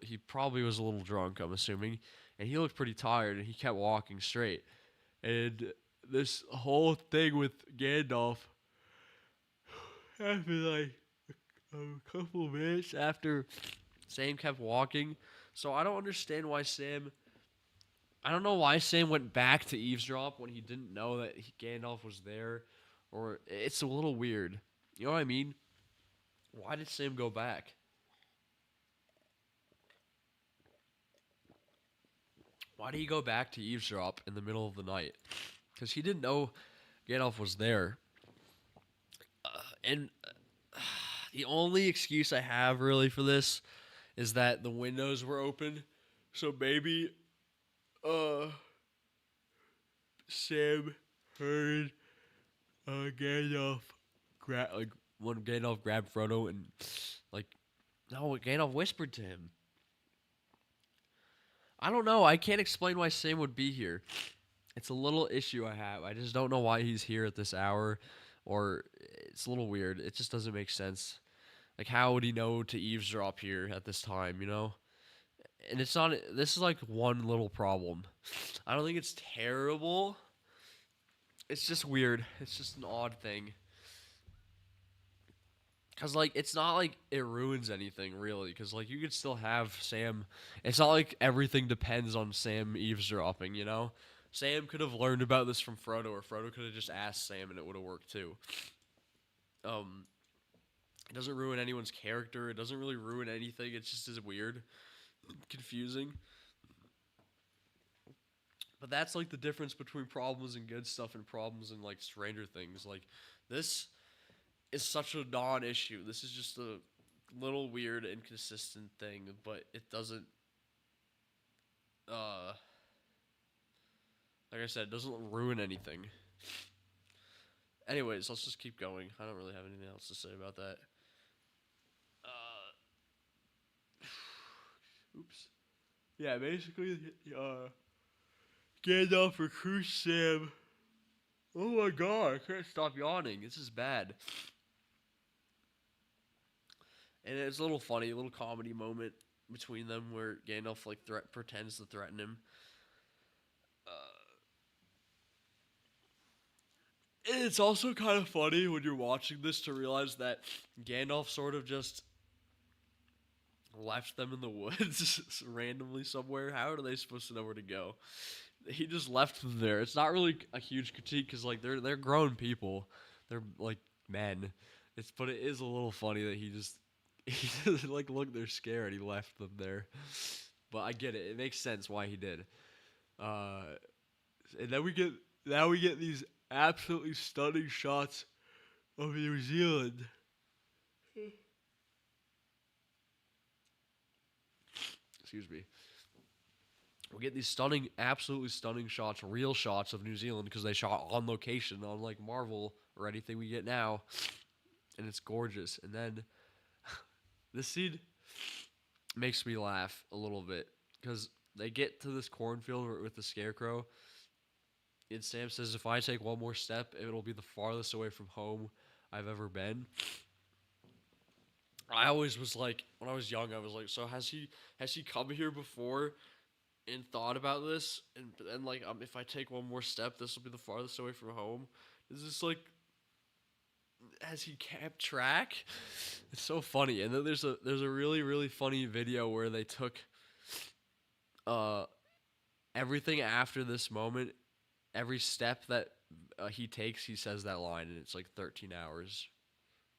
he probably was a little drunk, I'm assuming, and he looked pretty tired, and he kept walking straight. And this whole thing with Gandalf happened like a couple of minutes after Sam kept walking. So I don't understand why Sam. I don't know why Sam went back to eavesdrop when he didn't know that Gandalf was there, or it's a little weird. You know what I mean? Why did Sam go back? Why did he go back to eavesdrop in the middle of the night? Because he didn't know Gandalf was there. And the only excuse I have really for this is that the windows were open. So maybe Sam heard Gandalf when Gandalf grabbed Frodo and Gandalf whispered to him. I don't know. I can't explain why Sam would be here. It's a little issue I have. I just don't know why he's here at this hour, or it's a little weird. It just doesn't make sense. Like, how would he know to eavesdrop here at this time, you know? And it's not, this is like one little problem. I don't think it's terrible. It's just weird. It's just an odd thing. Cause like it's not like it ruins anything really. Cause like you could still have Sam. It's not like everything depends on Sam eavesdropping. You know, Sam could have learned about this from Frodo, or Frodo could have just asked Sam, and it would have worked too. Um, it doesn't ruin anyone's character. It doesn't really ruin anything. It's just as weird, confusing. But that's like the difference between problems and good stuff and problems and like Stranger Things. Like this is such a non-issue. This is just a little weird, inconsistent thing, but it doesn't. Uh, like I said, it doesn't ruin anything. Anyways, let's just keep going. I don't really have anything else to say about that. Oops. Yeah, basically, Gandalf recruits Sam. Oh my god, I can't stop yawning. This is bad. And it's a little funny, a little comedy moment between them where Gandalf like pretends to threaten him. And it's also kind of funny when you're watching this to realize that Gandalf sort of just left them in the woods randomly somewhere. How are they supposed to know where to go? He just left them there. It's not really a huge critique because like they're grown people, they're like men. But it is a little funny that he just like look, they're scared. He left them there, but I get it. It makes sense why he did. Uh, and then we get these absolutely stunning shots of New Zealand. Excuse me. We get these stunning, absolutely stunning shots, real shots of New Zealand because they shot on location, unlike Marvel or anything we get now, and it's gorgeous. And then this scene makes me laugh a little bit because they get to this cornfield with the scarecrow, and Sam says, "If I take one more step, it'll be the farthest away from home I've ever been." I always was like, when I was young, I was like, so has he come here before and thought about this, and like, if I take one more step, this will be the farthest away from home. Is this like, has he kept track? It's so funny. And then there's a really funny video where they took uh everything after this moment, every step that he takes, he says that line, and it's like 13 hours.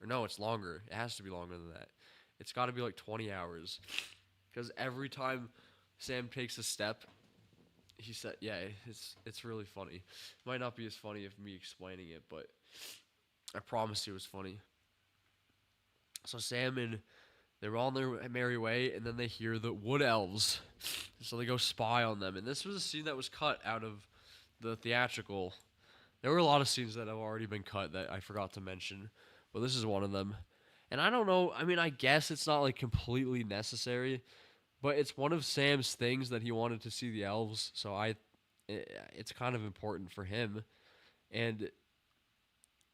Or no, it's longer. It has to be longer than that. It's got to be like 20 hours. Because every time Sam takes a step, he said, yeah, it's really funny. It might not be as funny as me explaining it, but I promise you it was funny. So Sam and they're on their merry way, and then they hear the wood elves. So they go spy on them. And this was a scene that was cut out of the theatrical. There were a lot of scenes that have already been cut that I forgot to mention, but this is one of them. And I don't know, I mean, I guess it's not like completely necessary, but it's one of Sam's things that he wanted to see the elves, so it's kind of important for him. And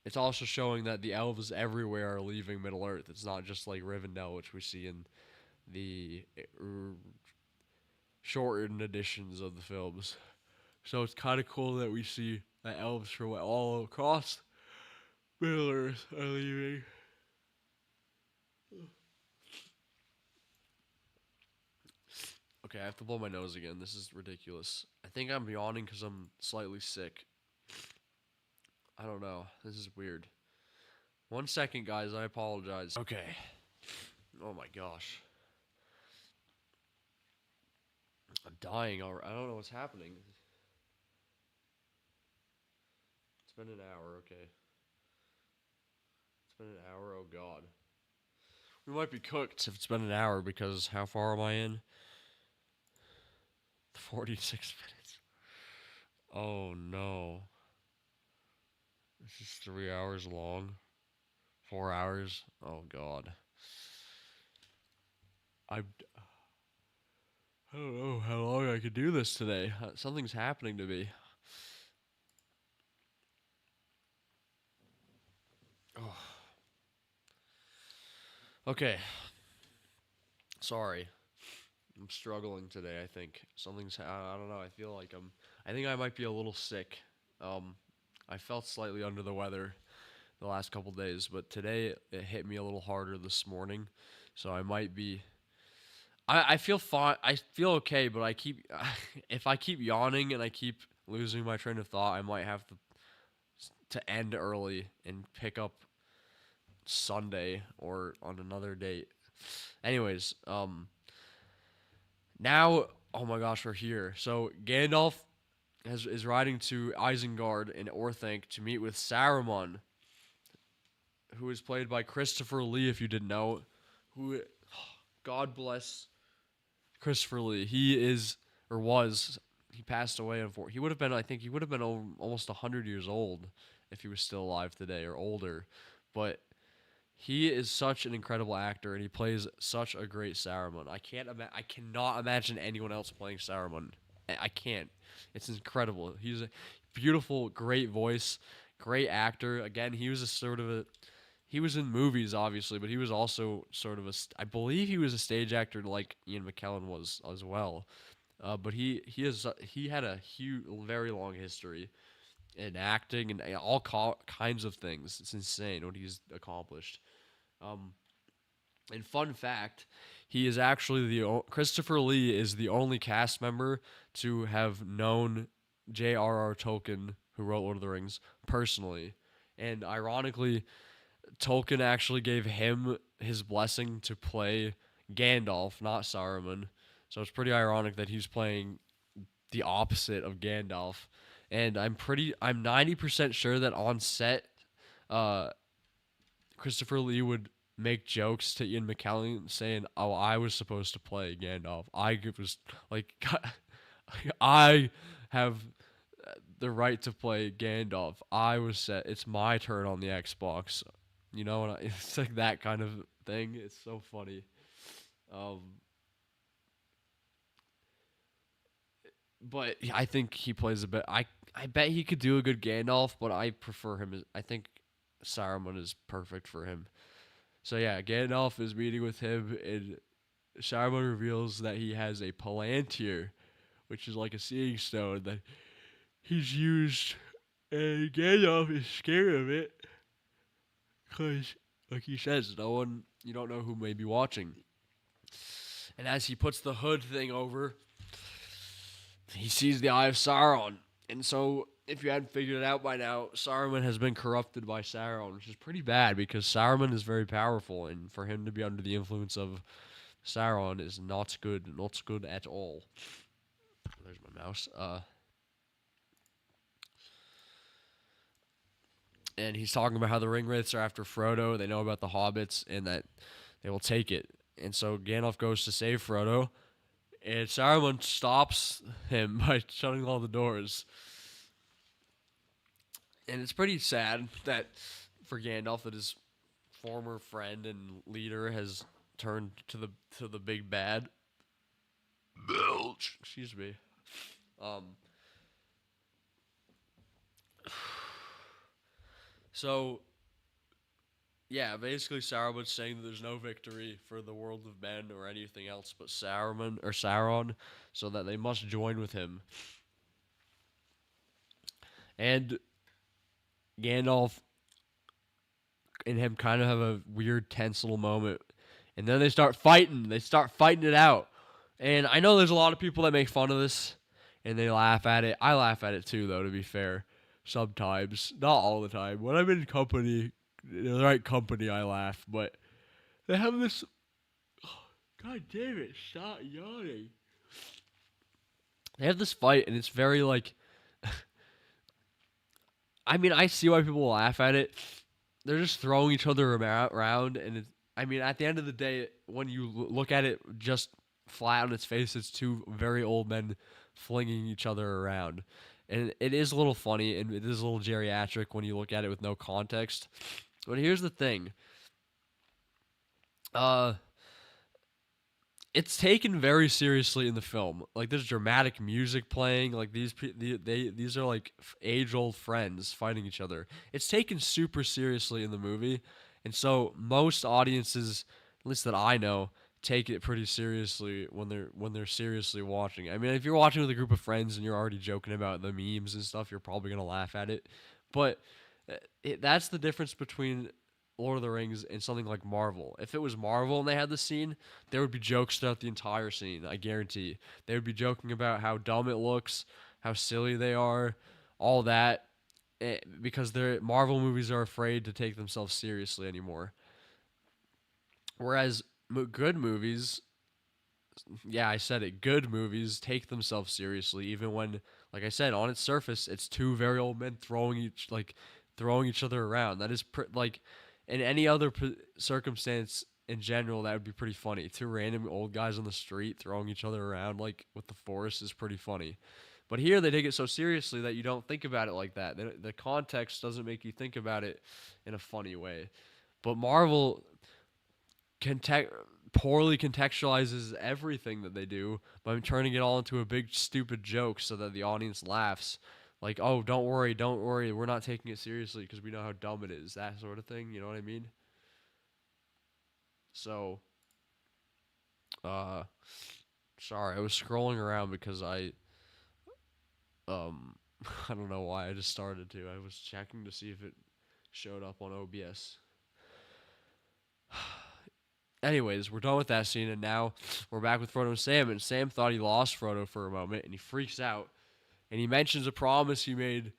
it's also showing that the elves everywhere are leaving Middle Earth. It's not just like Rivendell, which we see in the shortened editions of the films. So it's kind of cool that we see that elves from all across Middle Earth are leaving. Okay, I have to blow my nose again. This is ridiculous. I think I'm yawning because I'm slightly sick. I don't know. This is weird. 1 second, guys. I apologize. Okay. Oh my gosh. I'm dying already. I don't know what's happening. It's been an hour. Okay. It's been an hour. Oh god. We might be cooked if it's been an hour because how far am I in? 46 minutes. Oh no. This is 3 hours long. 4 hours. Oh god. I don't know how long I could do this today. Something's happening to me. Oh. Okay, sorry. I'm struggling today. I think I don't know. I feel like I'm. I think I might be a little sick. Um, I felt slightly under the weather the last couple days, but today it hit me a little harder this morning, so I might be. I feel fine. I feel okay, but I keep if I keep yawning and I keep losing my train of thought, I might have to end early and pick up Sunday or on another date. Anyways, now, oh my gosh, we're here. So Gandalf is riding to Isengard in Orthanc to meet with Saruman, who is played by Christopher Lee. If you didn't know, who, God bless Christopher Lee. He is or was. He passed away. He would have been. I think he would have been almost 100 years old if he was still alive today or older. But he is such an incredible actor, and he plays such a great Saruman. I cannot imagine anyone else playing Saruman. I can't. It's incredible. He's a beautiful, great voice, great actor. Again, he was a sort of a. He was in movies, obviously, but he was also sort of a. I believe he was a stage actor, like Ian McKellen was as well. But he had a huge, very long history in acting and all kinds of things. It's insane what he's accomplished. Um, and fun fact, he is actually Christopher Lee is the only cast member to have known J.R.R. Tolkien, who wrote Lord of the Rings, personally. And ironically, Tolkien actually gave him his blessing to play Gandalf, not Saruman. So it's pretty ironic that he's playing the opposite of Gandalf. And I'm 90% sure that on set, uh, Christopher Lee would make jokes to Ian McKellen saying, "Oh, I was supposed to play Gandalf. I was like, I have the right to play Gandalf. I was set. It's my turn on the Xbox." You know, and it's like that kind of thing. It's so funny. Um, but I think he plays a bit. I bet he could do a good Gandalf, but I prefer him. I think Saruman is perfect for him. So yeah, Gandalf is meeting with him, and Saruman reveals that he has a Palantir, which is like a seeing stone that he's used, and Gandalf is scared of it because, like he says, no one you don't know who may be watching. And as he puts the hood thing over, he sees the Eye of Sauron, and so if you hadn't figured it out by now, Saruman has been corrupted by Sauron, which is pretty bad because Saruman is very powerful, and for him to be under the influence of Sauron is not good, not good at all. There's my mouse. And he's talking about how the Ringwraiths are after Frodo. They know about the hobbits and that they will take it. And so Gandalf goes to save Frodo, and Saruman stops him by shutting all the doors. And it's pretty sad that for Gandalf that his former friend and leader has turned to the big bad. Excuse me. Um. So yeah, basically Saruman's saying that there's no victory for the world of men or anything else but Sauron, so that they must join with him. And Gandalf and him kind of have a weird, tense little moment. And then they start fighting. They start fighting it out. And I know there's a lot of people that make fun of this and they laugh at it. I laugh at it too, though, to be fair. Sometimes. Not all the time. When I'm in company, in the right company, I laugh. But they have this. God damn it. Stop yawning. They have this fight, and it's very like. I mean, I see why people laugh at it. They're just throwing each other around, and I mean, at the end of the day, when you look at it just flat on its face, it's two very old men flinging each other around, and it is a little funny and it is a little geriatric when you look at it with no context. But here's the thing: uh, it's taken very seriously in the film. Like there's dramatic music playing. Like these are like age old friends fighting each other. It's taken super seriously in the movie, and so most audiences at least that I know, take it pretty seriously when they're seriously watching. I mean, if you're watching with a group of friends and you're already joking about the memes and stuff, you're probably gonna laugh at it. But that's the difference between Lord of the Rings and something like Marvel. If it was Marvel and they had the scene, there would be jokes throughout the entire scene. I guarantee. They would be joking about how dumb it looks, how silly they are, all that, because their Marvel movies are afraid to take themselves seriously anymore. Whereas good movies, yeah, I said it, good movies take themselves seriously, even when, like I said, on its surface, it's two very old men throwing each other around. That is like in any other circumstance in general, that would be pretty funny. Two random old guys on the street throwing each other around like with the forest is pretty funny. But here they take it so seriously that you don't think about it like that. The context doesn't make you think about it in a funny way. But Marvel context poorly contextualizes everything that they do by turning it all into a big stupid joke so that the audience laughs. Like, oh, don't worry, we're not taking it seriously because we know how dumb it is. That sort of thing. You know what I mean? So, uh, sorry, I was scrolling around because um, I don't know why I just started to. I was checking to see if it showed up on OBS. Anyways, we're done with that scene, and now we're back with Frodo and Sam. And Sam thought he lost Frodo for a moment, and he freaks out, and he mentions a promise he made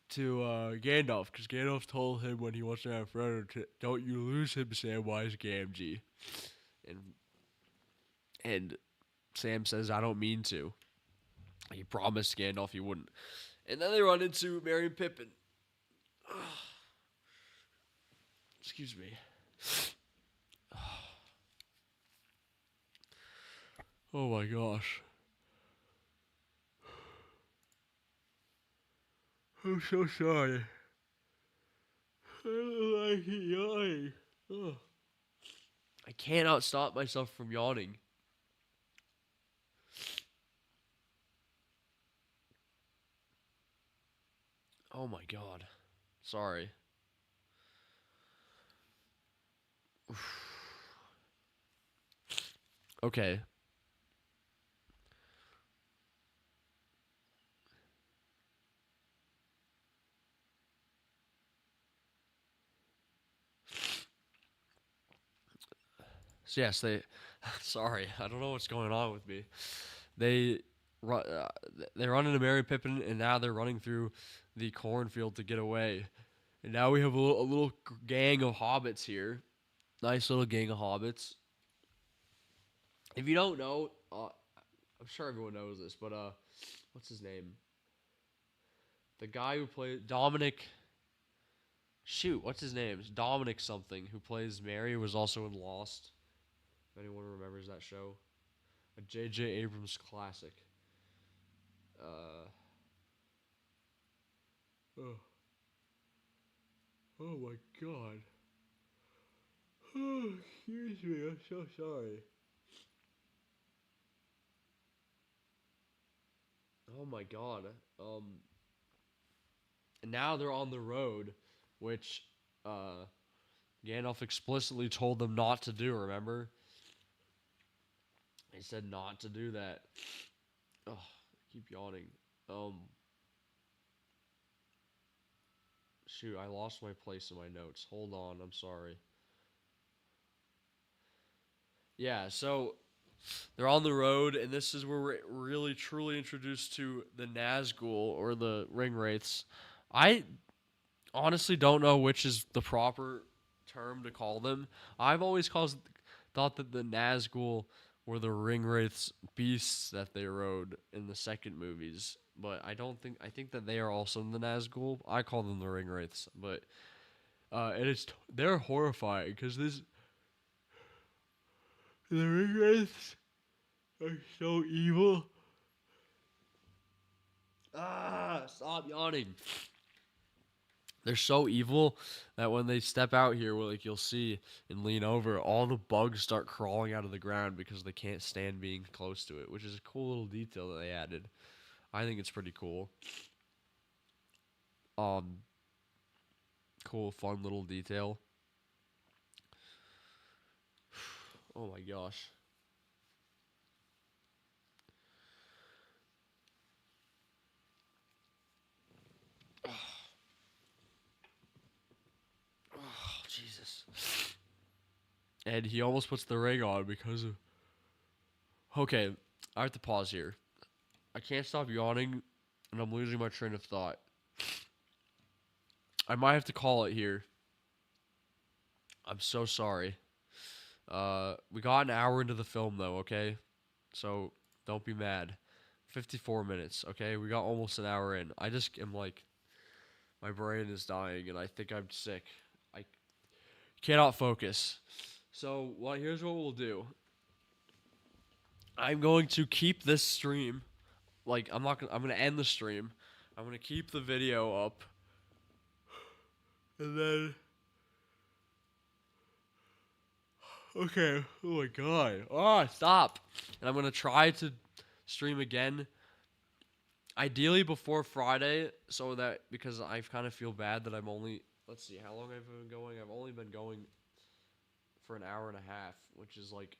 to Gandalf, because Gandalf told him when he wants to have Frodo, to, "Don't you lose him, Samwise Gamgee," and and Sam says, "I don't mean to." He promised Gandalf he wouldn't, and then they run into Merry and Pippin. Excuse me. Oh my gosh. I'm so sorry. I don't like yawning. Ugh. I cannot stop myself from yawning. Oh my god. Sorry. Okay. So yes, they. Sorry, I don't know what's going on with me. They run. They run into Mary Pippin, and now they're running through the cornfield to get away. And now we have a little gang of hobbits here. Nice little gang of hobbits. If you don't know, I'm sure everyone knows this, but what's his name? The guy who played Dominic. Shoot, what's his name? It's Dominic something, who plays Mary, was also in Lost. If anyone remembers that show, a J.J. Abrams classic. Uh, oh, oh my god. Oh, excuse me, I'm so sorry. Oh my god. Um, and now they're on the road, which uh, Gandalf explicitly told them not to do. Remember? He said not to do that. Oh, I keep yawning. Um, shoot, I lost my place in my notes. Hold on, I'm sorry. Yeah, so they're on the road, and this is where we're really truly introduced to the Nazgul or the Ring Wraiths. I honestly don't know which is the proper term to call them. I've always thought that the Nazgul were the Ring Wraiths beasts that they rode in the second movies, but I don't think I think that they are also the Nazgul. I call them the Ring Wraiths, but and they're horrifying because this the Ring Wraiths are so evil. Stop yawning. They're so evil that when they step out here, well, like you'll see and lean over, all the bugs start crawling out of the ground because they can't stand being close to it, which is a cool little detail that they added. I think it's pretty cool. Um, Cool, fun little detail. Oh my gosh. Oh, Jesus. And he almost puts the ring on because of. Okay, I have to pause here. I can't stop yawning, and I'm losing my train of thought. I might have to call it here. I'm so sorry. We got an hour into the film though, okay? So don't be mad. 54 minutes, okay? We got almost an hour in. I just am like, my brain is dying, and I think I'm sick. I cannot focus. So, well, here's what we'll do. I'm going to keep this stream. Like, I'm not gonna. I'm gonna end the stream. I'm gonna keep the video up, and then. Okay. Oh my god. Ah, stop. And I'm gonna try to stream again. Ideally before Friday, so that because I kind of feel bad that I'm only. Let's see how long I've been going. I've only been going for an hour and a half, which is like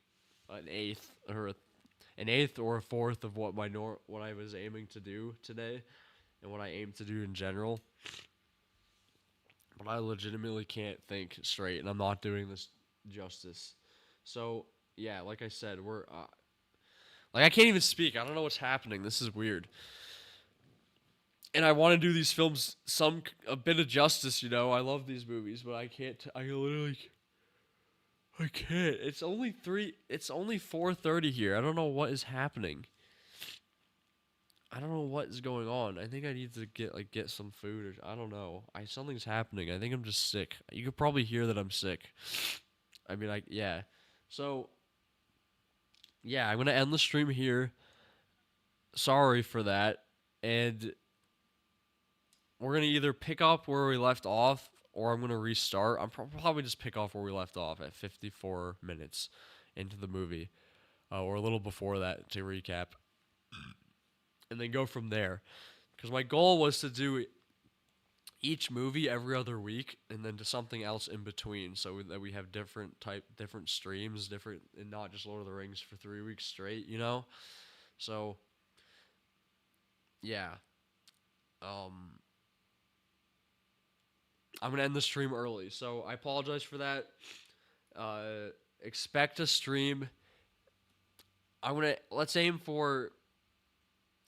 an eighth or a fourth of what what I was aiming to do today, and what I aim to do in general. But I legitimately can't think straight, and I'm not doing this justice. So yeah, like I said, we're like I can't even speak. I don't know what's happening. This is weird. And I want to do these films a bit of justice, you know. I love these movies, but I can't. I literally I can't. It's only 3. It's only 4:30 here. I don't know what is happening. I don't know what is going on. I think I need to get some food or I don't know. Something's happening. I think I'm just sick. You could probably hear that I'm sick. I mean, yeah. So, yeah, I'm going to end the stream here. Sorry for that. And we're going to either pick up where we left off or I'm going to restart. I'm probably just pick off where we left off at 54 minutes into the movie. Or a little before that to recap. And then go from there. Because my goal was to do each movie every other week and then to something else in between so that we have different streams, and not just Lord of the Rings for 3 weeks straight, you know? So yeah. Um I'm going to end the stream early. So I apologize for that. Expect a stream. Let's aim for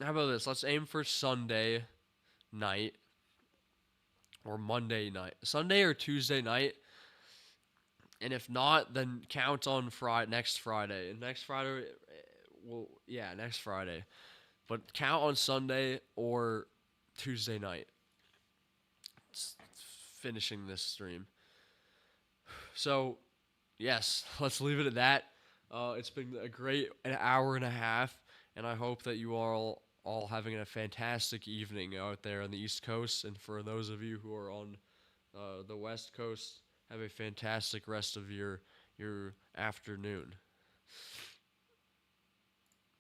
how about this? Let's aim for Sunday night or Monday night. Sunday or Tuesday night. And if not, then count on next Friday. And next Friday, next Friday. But count on Sunday or Tuesday night. Finishing this stream. So, yes, let's leave it at that. It's been an hour and a half, and I hope that you are all having a fantastic evening out there on the East Coast. And for those of you who are on the West Coast, have a fantastic rest of your afternoon.